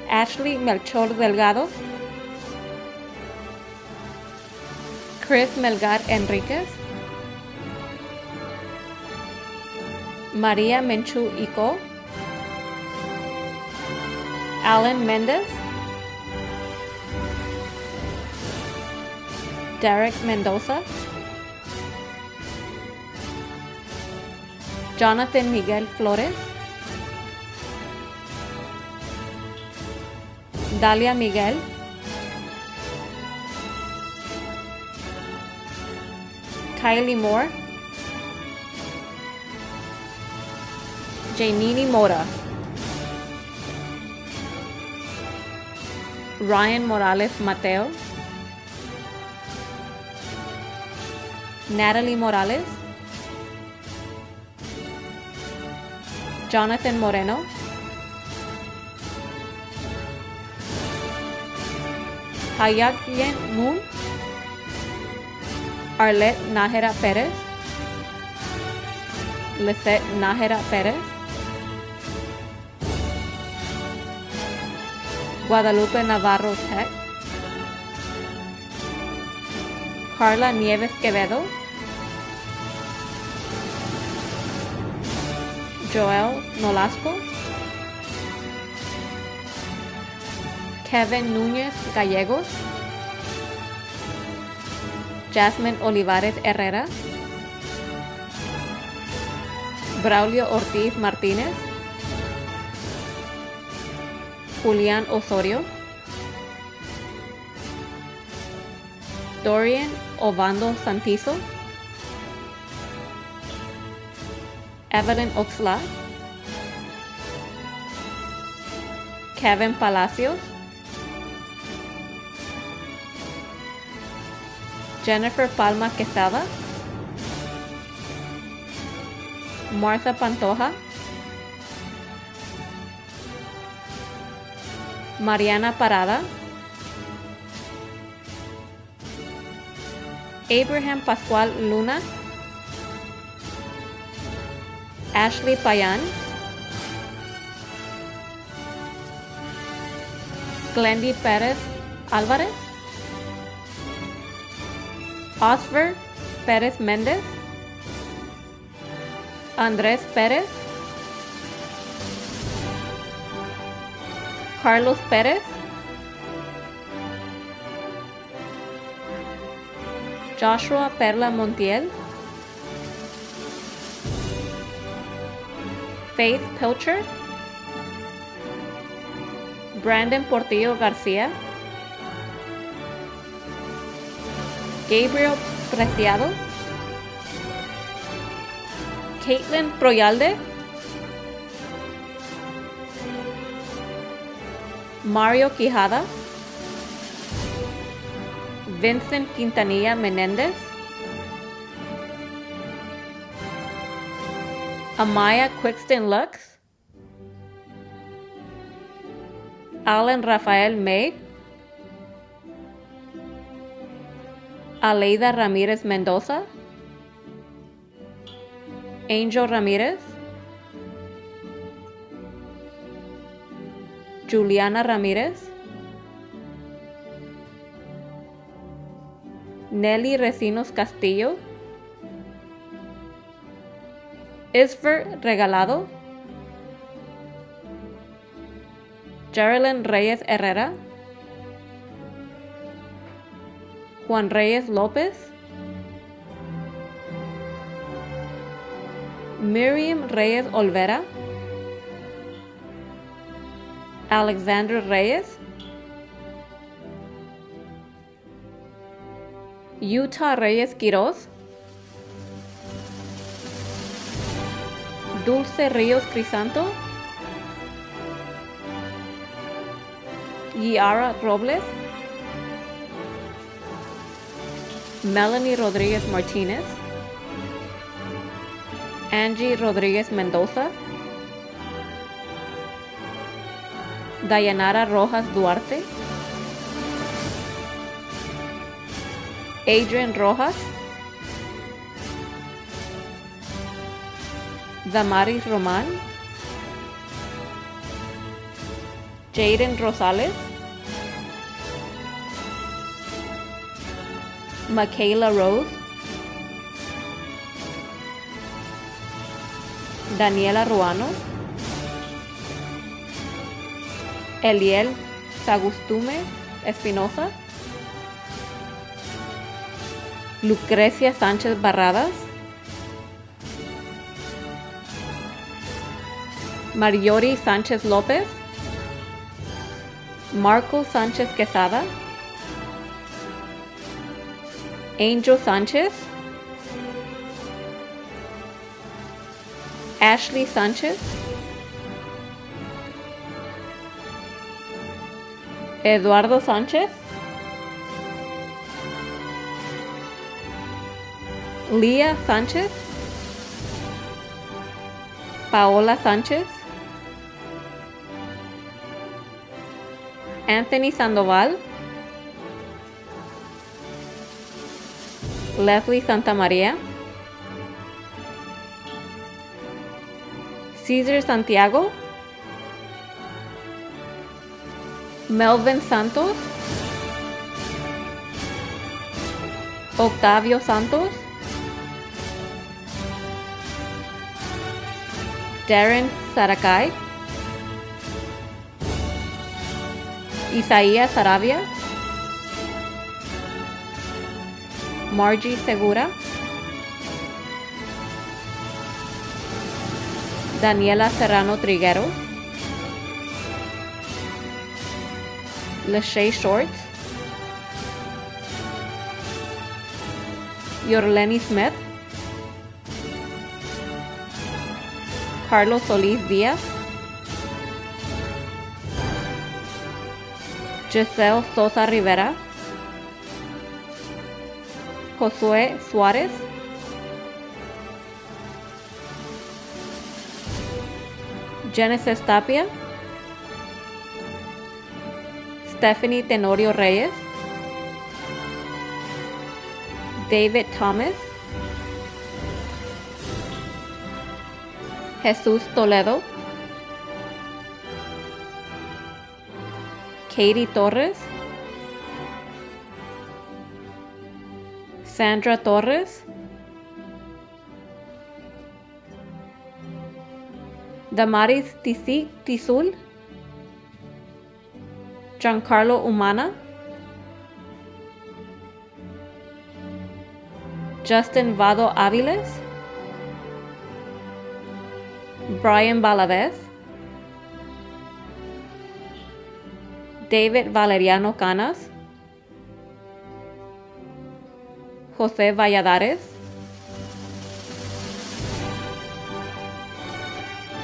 Ashley Melchor Delgado, Chris Melgar Enriquez, María Menchu Ico, Alan Mendez, Derek Mendoza, Jonathan Miguel Flores, Dalia Miguel, Kylie Moore, Janini Mora, Ryan Morales Mateo, Natalie Morales, Jonathan Moreno, Hayat Yen Moon, Arlette Nájera Pérez, Lisette Nájera Pérez, Guadalupe Navarro Tech, Carla Nieves Quevedo, Joel Nolasco, Kevin Núñez Gallegos, Jasmine Olivares Herrera, Braulio Ortiz Martínez, Julián Osorio, Dorian Ovando Santizo, Evelyn Oxla, Kevin Palacios, Jennifer Palma Quesada, Martha Pantoja, Mariana Parada, Abraham Pascual Luna, Ashley Payan, Glendy Perez Alvarez, Osver Perez Mendez, Andrés Pérez, Carlos Pérez, Joshua Perla Montiel, Faith Pilcher, Brandon Portillo Garcia, Gabriel Preciado, Caitlin Proyalde, Mario Quijada, Vincent Quintanilla Menendez, Amaya Quickston Lux, Alan Rafael May, Aleida Ramirez Mendoza, Angel Ramirez, Juliana Ramirez, Nelly Recinos Castillo, Isfer Regalado, Geraldine Reyes Herrera, Juan Reyes López, Miriam Reyes Olvera, Alexander Reyes, Utah Reyes Quiroz, Dulce Ríos Crisanto, Yara Robles, Melanie Rodriguez Martinez, Angie Rodriguez Mendoza, Dayanara Rojas Duarte, Adrian Rojas, Damaris Roman, Jaden Rosales, Michaela Rose, Daniela Ruano, Eliel Sagustume Espinosa, Lucrecia Sánchez Barradas, Mariori Sánchez López, Marco Sánchez Quesada, Angel Sánchez, Ashley Sánchez, Eduardo Sánchez, Lía Sánchez, Paola Sánchez, Anthony Sandoval, Leslie Santamaría, Cesar Santiago, Melvin Santos, Octavio Santos, Darren Saracay, Isaías Sarabia, Margie Segura, Daniela Serrano Trigueros, Lachey Shorts, Yorleni Smith, Carlos Solís Díaz, Giselle Sosa Rivera, Josué Suárez, Genesis Tapia, Stephanie Tenorio Reyes, David Thomas, Jesús Toledo, Katie Torres, Sandra Torres, Damaris Tizul, Giancarlo Umana, Justin Vado Aviles, Brian Valadez, David Valeriano Canas, Jose Valladares,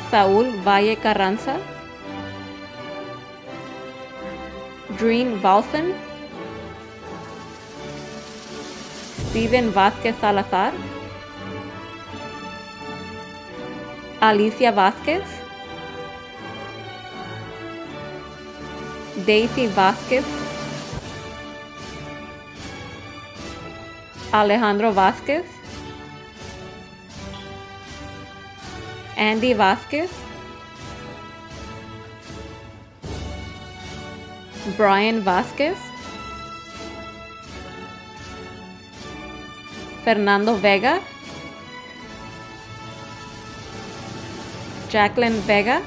Saúl Valle Carranza, Dreen Valsen, Steven Vázquez Salazar, Alicia Vázquez, Daisy Vázquez, Alejandro Vázquez, Andy Vázquez, Brian Vázquez, Fernando Vega, Jacqueline Vega,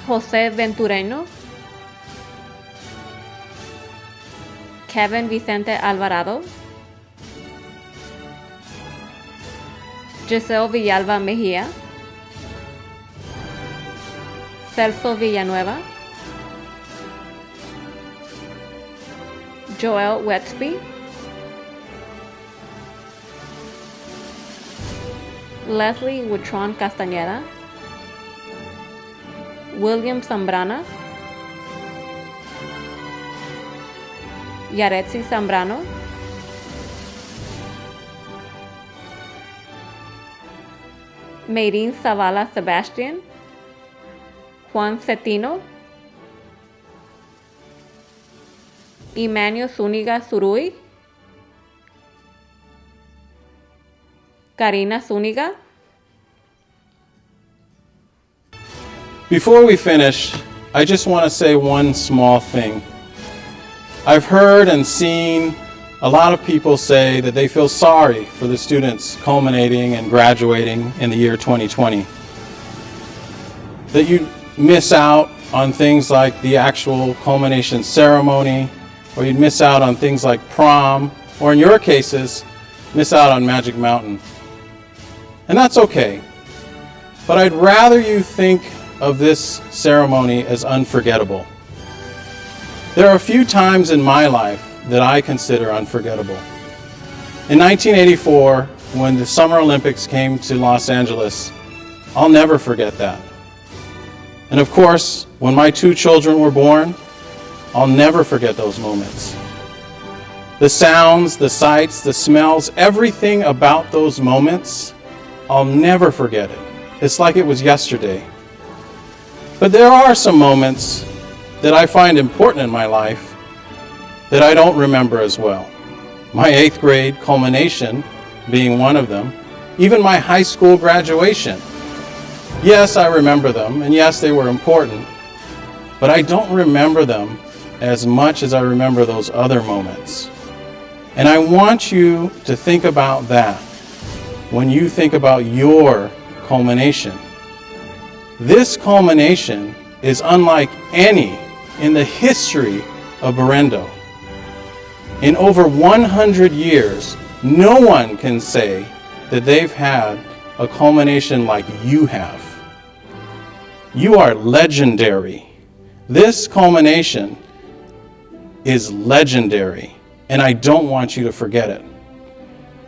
José Ventureño, Kevin Vicente Alvarado, Giselle Villalba Mejía, Celso Villanueva, Joel Wetsby, Leslie Witron Castañeda, William Zambrana, Yaretsi Zambrano, Mayrin Zavala Sebastian, Juan Cetino, Emmanuel Zúñiga Zurui, Karina Zúñiga. Before we finish, I just want to say one small thing. I've heard and seen a lot of people say that they feel sorry for the students culminating and graduating in the year 2020. That you miss out on things like the actual culmination ceremony, or you'd miss out on things like prom, or in your cases, miss out on Magic Mountain. And that's okay. But I'd rather you think of this ceremony as unforgettable. There are a few times in my life that I consider unforgettable. In 1984, when the Summer Olympics came to Los Angeles, I'll never forget that. And of course, when my two children were born, I'll never forget those moments. The sounds, the sights, the smells, everything about those moments, I'll never forget it. It's like it was yesterday. But there are some moments that I find important in my life that I don't remember as well. My 8th grade culmination being one of them, even my high school graduation. Yes, I remember them, and yes, they were important, but I don't remember them as much as I remember those other moments. And I want you to think about that when you think about your culmination. This culmination is unlike any in the history of Berendo. In over 100 years, no one can say that they've had a culmination like you have. You are legendary. This culmination is legendary, and I don't want you to forget it.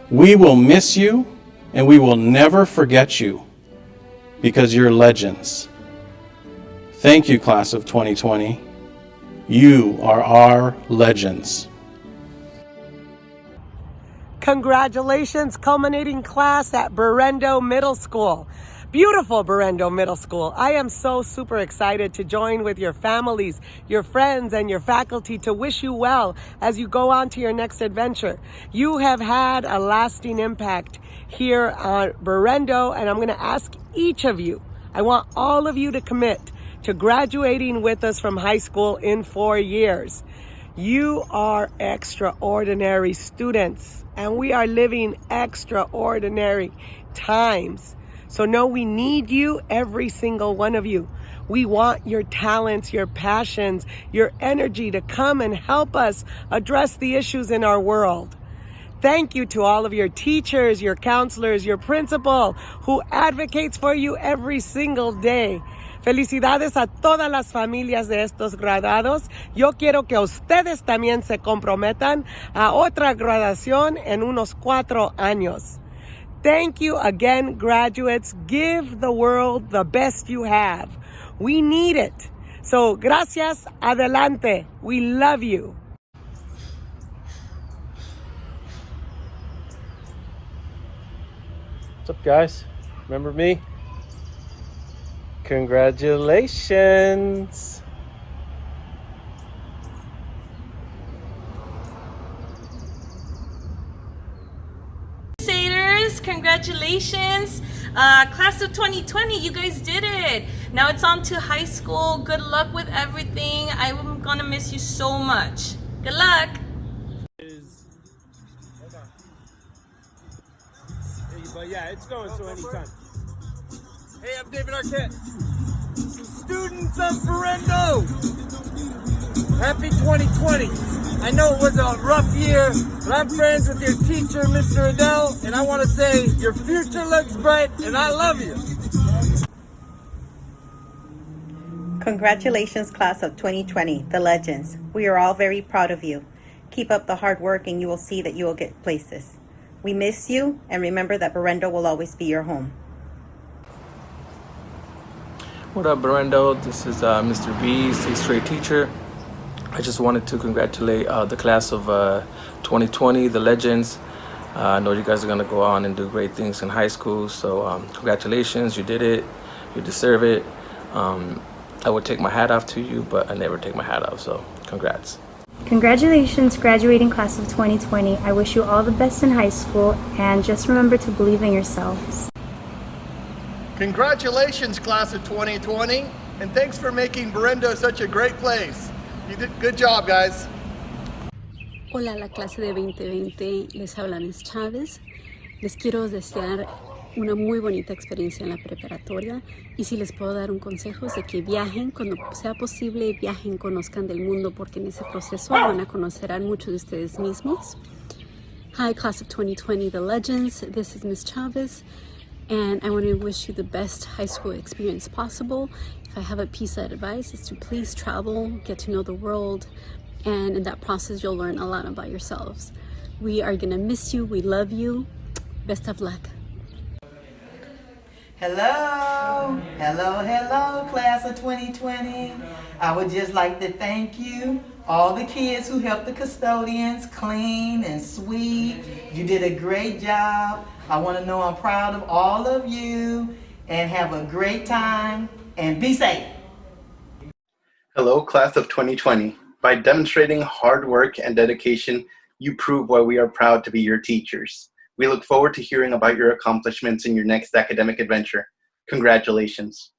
We will miss you, and we will never forget you, because you're legends. Thank you, class of 2020. You are our legends. Congratulations, culminating class at Berendo Middle School. Beautiful Berendo Middle School. I am so super excited to join with your families, your friends, and your faculty to wish you well as you go on to your next adventure. You have had a lasting impact here at Berendo, and I'm going to ask each of you, I want all of you to commit to graduating with us from high school in 4 years. You are extraordinary students, and we are living extraordinary times. So know we need you, every single one of you. We want your talents, your passions, your energy to come and help us address the issues in our world. Thank you to all of your teachers, your counselors, your principal, who advocates for you every single day. Felicidades a todas las familias de estos graduados. Yo quiero que ustedes también se comprometan a otra graduación en unos 4 años. Thank you again, graduates. Give the world the best you have. We need it. So, gracias. Adelante. We love you. What's up, guys? Remember me? Congratulations! Crusaders, congratulations! Class of 2020, you guys did it! Now it's on to high school. Good luck with everything. I'm gonna miss you so much. Good luck! But yeah, it's going so anytime. Hey, I'm David Arquette. Students of Berendo! Happy 2020. I know it was a rough year, but I'm friends with your teacher, Mr. Adele, and I want to say your future looks bright, and I love you. Congratulations, class of 2020, the legends. We are all very proud of you. Keep up the hard work and you will see that you will get places. We miss you, and remember that Berendo will always be your home. What up, Berendo? This is Mr. B, 6th grade teacher. I just wanted to congratulate the class of 2020, the legends. I know you guys are going to go on and do great things in high school, so congratulations, you did it, you deserve it. I would take my hat off to you, but I never take my hat off, so congrats. Congratulations, graduating class of 2020. I wish you all the best in high school, and just remember to believe in yourselves. Congratulations, class of 2020, and thanks for making Berendo such a great place. You did good job, guys. Hola, la clase de 2020, les habla Miss Chávez. Les quiero desear una muy bonita experiencia en la preparatoria, y si les puedo dar un consejo es de que viajen, cuando sea posible viajen, conozcan del mundo, porque en ese proceso van a conocer a muchos de ustedes mismos. Hi, class of 2020, the legends. This is Miss Chavez, and I want to wish you the best high school experience possible. If I have a piece of advice, is to please travel, get to know the world, and in that process you'll learn a lot about yourselves. We are gonna miss you. We love you. Best of luck. Hello, class of 2020. I would just like to thank you, all the kids who helped the custodians clean and sweep. You did a great job. I want to know I'm proud of all of you, and have a great time and be safe. Hello, class of 2020. By demonstrating hard work and dedication, you prove why we are proud to be your teachers. We look forward to hearing about your accomplishments in your next academic adventure. Congratulations.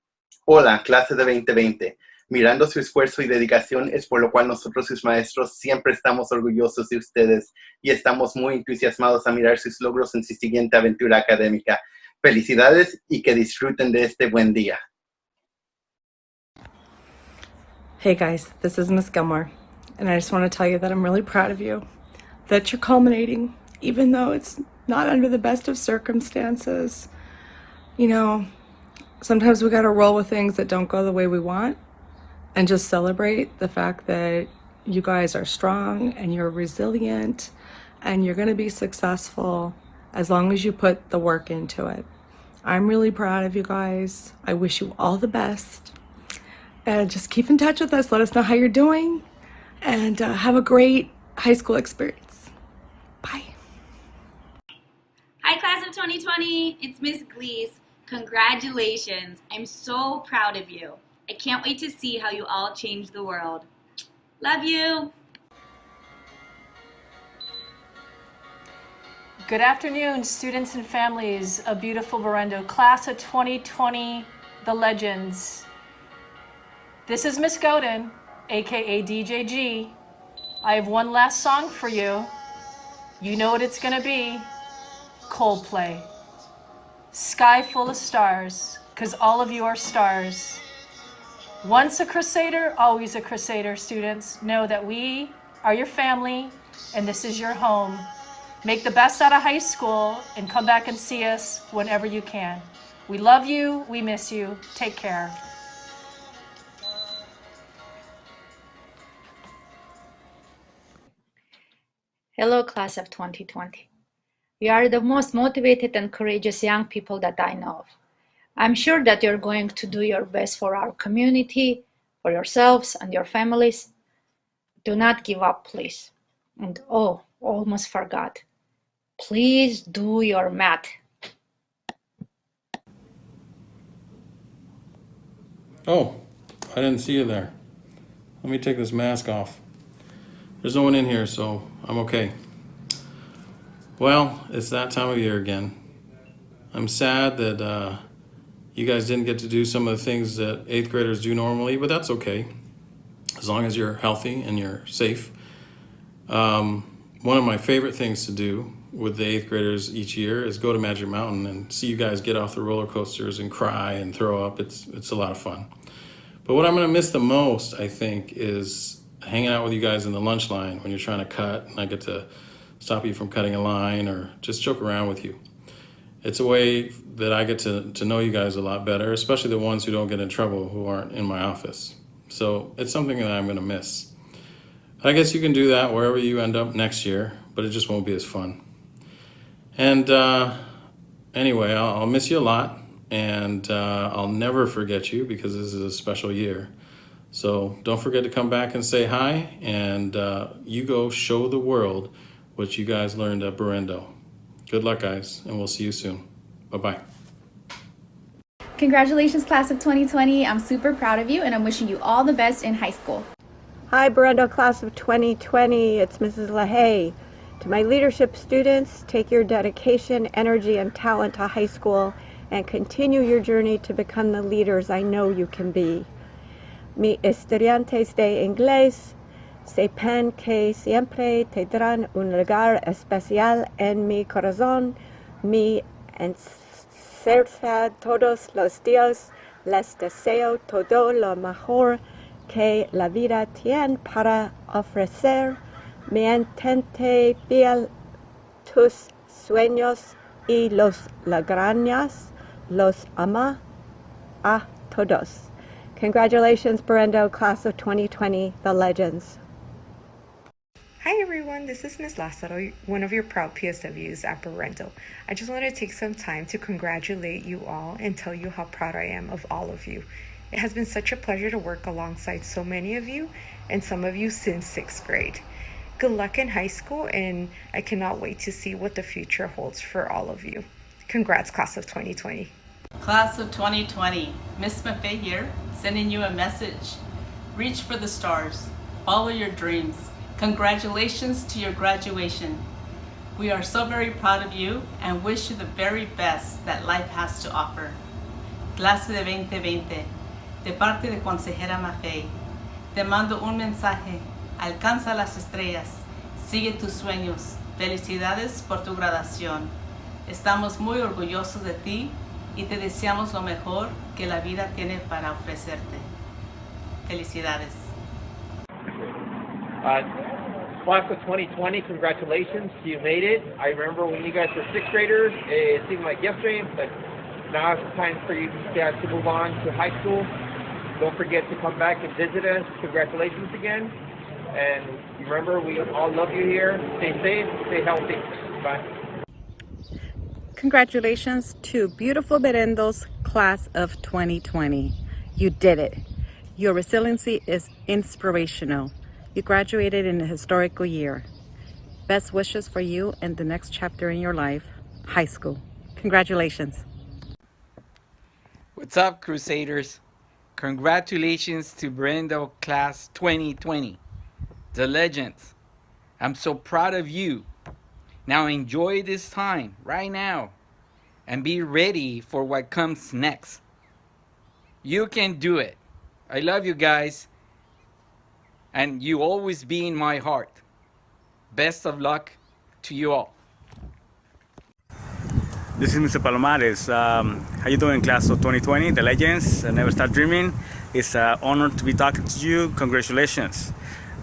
Hola, clase de 2020. Mirando su esfuerzo y dedicación es por lo cual nosotros, sus maestros, siempre estamos orgullosos de ustedes y estamos muy entusiasmados a mirar sus logros en su siguiente aventura académica. Felicidades y que disfruten de este buen día. Hey guys, this is Miss Gilmore, and I just want to tell you that I'm really proud of you, that you're culminating, even though it's not under the best of circumstances. You know, sometimes we gotta roll with things that don't go the way we want and just celebrate the fact that you guys are strong and you're resilient and you're gonna be successful as long as you put the work into it. I'm really proud of you guys. I wish you all the best. And just keep in touch with us. Let us know how you're doing, and have a great high school experience. Bye. Hi, class of 2020. It's Miss Glees. Congratulations. I'm so proud of you. I can't wait to see how you all change the world. Love you. Good afternoon, students and families of beautiful Berendo, class of 2020, the legends. This is Miss Godin, aka DJG. I have one last song for you. You know what it's gonna be. Coldplay. Sky full of stars, 'cause all of you are stars. Once a crusader, always a crusader, students. Know that we are your family and this is your home. Make the best out of high school and come back and see us whenever you can. We love you. We miss you. Take care. Hello, class of 2020. You are the most motivated and courageous young people that I know of. I'm sure that you're going to do your best for our community, for yourselves and your families. Do not give up, please. And oh, almost forgot. Please do your math. Oh, I didn't see you there. Let me take this mask off. There's no one in here, so I'm okay. Well, it's that time of year again. I'm sad that you guys didn't get to do some of the things that 8th graders do normally, but that's okay, as long as you're healthy and you're safe. One of my favorite things to do with the 8th graders each year is go to Magic Mountain and see you guys get off the roller coasters and cry and throw up. It's a lot of fun. But what I'm gonna miss the most, I think, is hanging out with you guys in the lunch line when you're trying to cut and I get to stop you from cutting a line or just joke around with you. It's a way that I get to know you guys a lot better, especially the ones who don't get in trouble, who aren't in my office. So it's something that I'm gonna miss. I guess you can do that wherever you end up next year, but it just won't be as fun. And anyway, I'll miss you a lot, and I'll never forget you because this is a special year. So don't forget to come back and say hi, and you go show the world what you guys learned at Berendo. Good luck, guys, and we'll see you soon. Bye-bye. Congratulations, class of 2020. I'm super proud of you, and I'm wishing you all the best in high school. Hi, Berendo class of 2020. It's Mrs. LaHaye. To my leadership students, take your dedication, energy, and talent to high school and continue your journey to become the leaders I know you can be. Mi estudiantes de inglés, sepan que siempre tendrán un lugar especial en mi corazón. Mi enseñanza todos los días. Les deseo todo lo mejor que la vida tiene para ofrecer. Mantente fiel tus sueños y los lograrás. Los ama a todos. Congratulations, Berendo, class of 2020, the legends. Hi everyone, this is Ms. Lázaro, one of your proud PSWs at Berendo. I just want to take some time to congratulate you all and tell you how proud I am of all of you. It has been such a pleasure to work alongside so many of you, and some of you since 6th grade. Good luck in high school, and I cannot wait to see what the future holds for all of you. Congrats, class of 2020. Class of 2020, Miss Maffei here, sending you a message. Reach for the stars, follow your dreams. Congratulations to your graduation. We are so very proud of you and wish you the very best that life has to offer. Clase de 2020, de parte de Consejera Maffei, te mando un mensaje. Alcanza las estrellas, sigue tus sueños. Felicidades por tu graduación. Estamos muy orgullosos de ti y te deseamos lo mejor que la vida tiene para ofrecerte. Felicidades. Class of 2020, congratulations, you made it. I remember when you guys were 6th graders, it seemed like yesterday, but now it's time for you guys to move on to high school. Don't forget to come back and visit us. Congratulations again. And remember, we all love you here. Stay safe, stay healthy. Bye. Congratulations to beautiful Berendo's class of 2020. You did it. Your resiliency is inspirational. You graduated in a historical year. Best wishes for you and the next chapter in your life, high school. Congratulations. What's up, Crusaders? Congratulations to Berendo Class 2020, the legends. I'm so proud of you. Now enjoy this time right now and be ready for what comes next. You can do it. I love you guys, and you always be in my heart. Best of luck to you all. This is Mr. Palomares. How you doing, class of 2020, the legends, Never Stop Dreaming? It's an honor to be talking to you. Congratulations.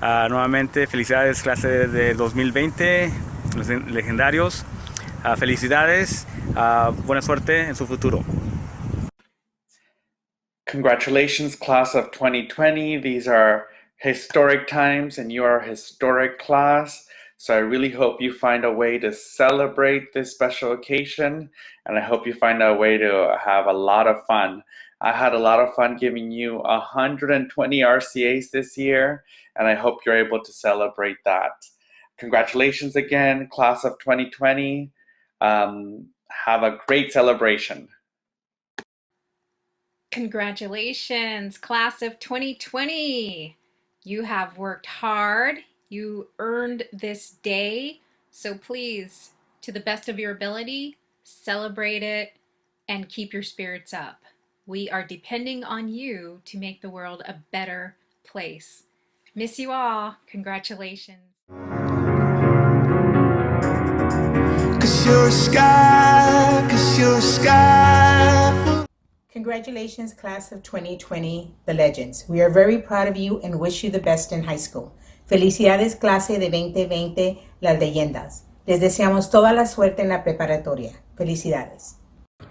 Nuevamente, felicidades clase de 2020, los legendarios. Felicidades. Buena suerte en su futuro. Congratulations, class of 2020. These are historic times and you are a historic class. So I really hope you find a way to celebrate this special occasion, and I hope you find a way to have a lot of fun. I had a lot of fun giving you 120 RCAs this year, and I hope you're able to celebrate that. Congratulations again, class of 2020. Have a great celebration. Congratulations, class of 2020. You have worked hard. You earned this day. So please, to the best of your ability, celebrate it and keep your spirits up. We are depending on you to make the world a better place. Miss you all. Congratulations. Cause you're a sky, cause you're a sky. Congratulations, class of 2020, the legends. We are very proud of you and wish you the best in high school. Felicidades, clase de 2020, las leyendas. Les deseamos toda la suerte en la preparatoria. Felicidades.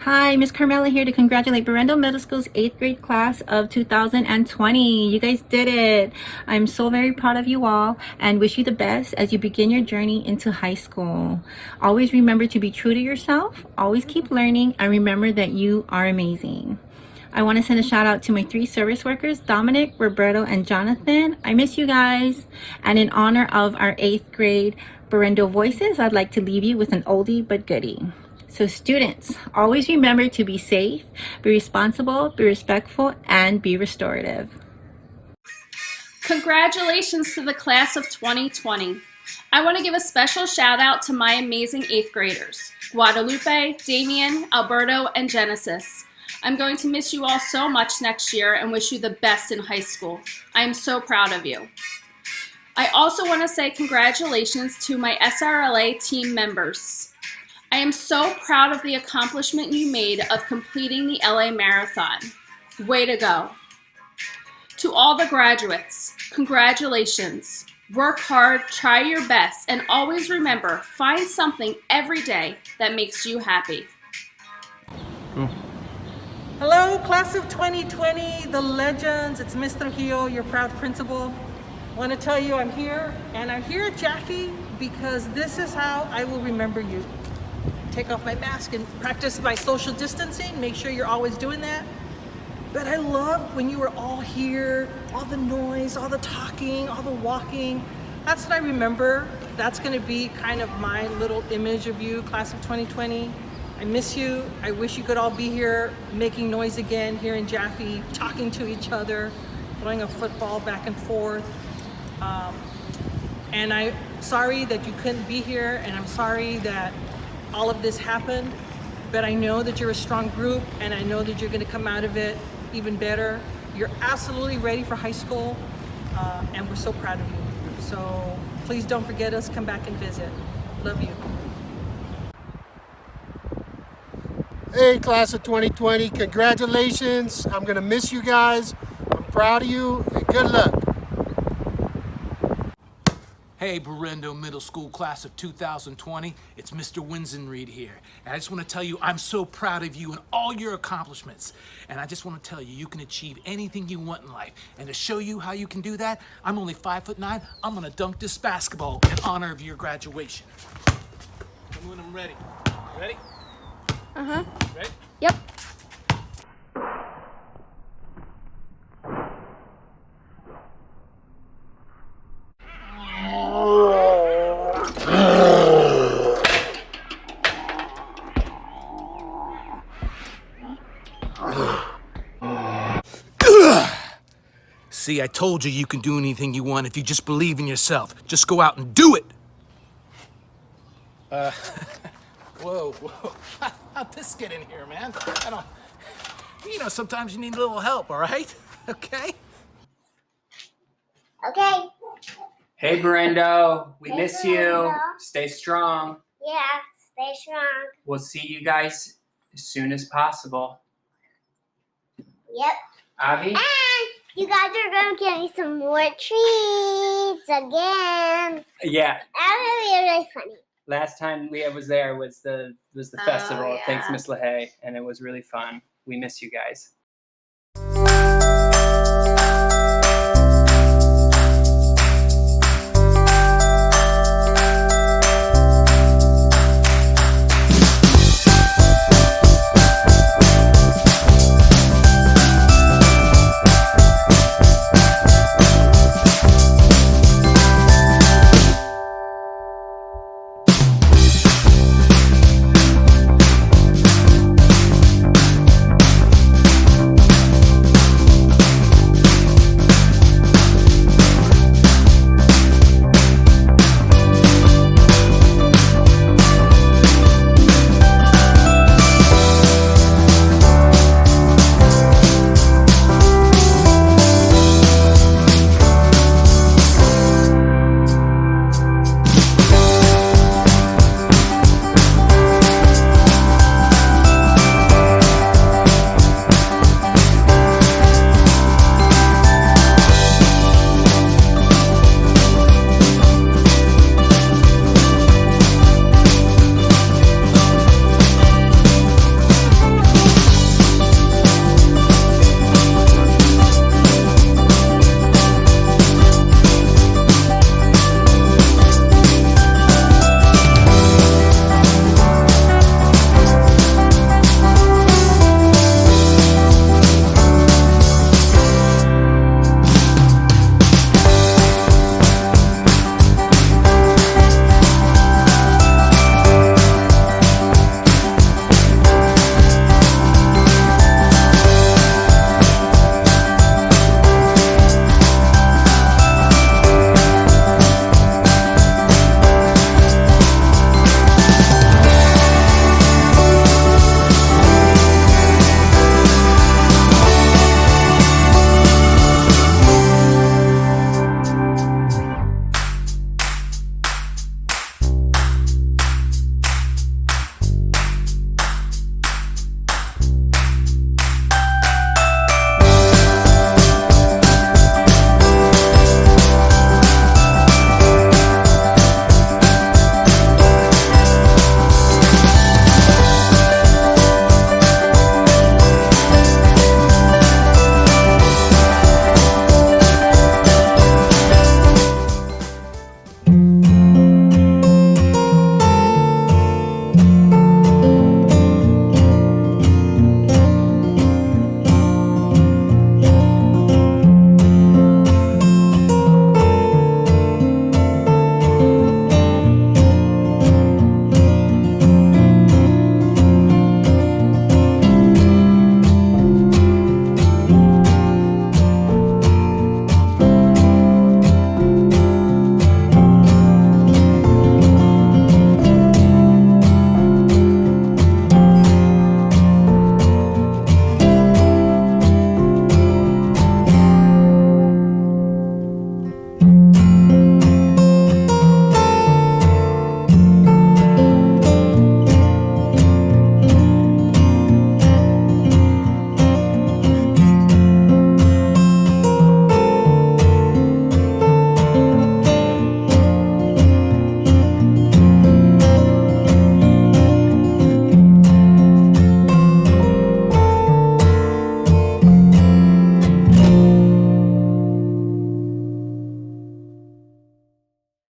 Hi, Miss Carmela here to congratulate Berendo Middle School's 8th grade class of 2020. You guys did it. I'm so very proud of you all and wish you the best as you begin your journey into high school. Always remember to be true to yourself, always keep learning, and remember that you are amazing. I want to send a shout out to my 3 service workers, Dominic, Roberto, and Jonathan. I miss you guys. And in honor of our 8th grade Berendo Voices, I'd like to leave you with an oldie but goodie. So students, always remember to be safe, be responsible, be respectful, and be restorative. Congratulations to the class of 2020. I want to give a special shout out to my amazing 8th graders, Guadalupe, Damien, Alberto, and Genesis. I'm going to miss you all so much next year and wish you the best in high school. I am so proud of you. I also want to say congratulations to my SRLA team members. I am so proud of the accomplishment you made of completing the LA Marathon. Way to go. To all the graduates, congratulations. Work hard, try your best, and always remember, find something every day that makes you happy. Hello, class of 2020, the legends. It's Ms. Trujillo, your proud principal. I want to tell you I'm here, and I'm here at Jackie because this is how I will remember you. Take off my mask and practice my social distancing. Make sure you're always doing that. But I love when you were all here, all the noise, all the talking, all the walking. That's what I remember. That's going to be kind of my little image of you, class of 2020. I miss you. I wish you could all be here making noise again here in Jaffe, talking to each other, throwing a football back and forth. And I'm sorry that you couldn't be here, and I'm sorry that all of this happened, but I know that you're a strong group, and I know that you're going to come out of it even better. You're absolutely ready for high school, and we're so proud of you. So please don't forget us. Come back and visit. Love you. Hey, class of 2020, congratulations. I'm going to miss you guys. I'm proud of you, and good luck. Hey, Berendo Middle School class of 2020, it's Mr. Winsenreed here. And I just want to tell you I'm so proud of you and all your accomplishments. And I just want to tell you, you can achieve anything you want in life. And to show you how you can do that, I'm only 5'9". I'm going to dunk this basketball in honor of your graduation. And when I'm ready. Ready? Uh-huh. Ready? Yep. See, I told you you can do anything you want if you just believe in yourself. Just go out and do it! Whoa. How'd this get in here, man? Sometimes you need a little help, all right? Okay? Okay. Hey, Berendo. We Hey, miss you. Berendo. Stay strong. Yeah, stay strong. We'll see you guys as soon as possible. Yep. Avi? And You guys are going to give me some more treats again. Yeah. That would be really funny. Last time Leah was there was the festival. Yeah. Thanks, Miss LaHaye, and it was really fun. We miss you guys.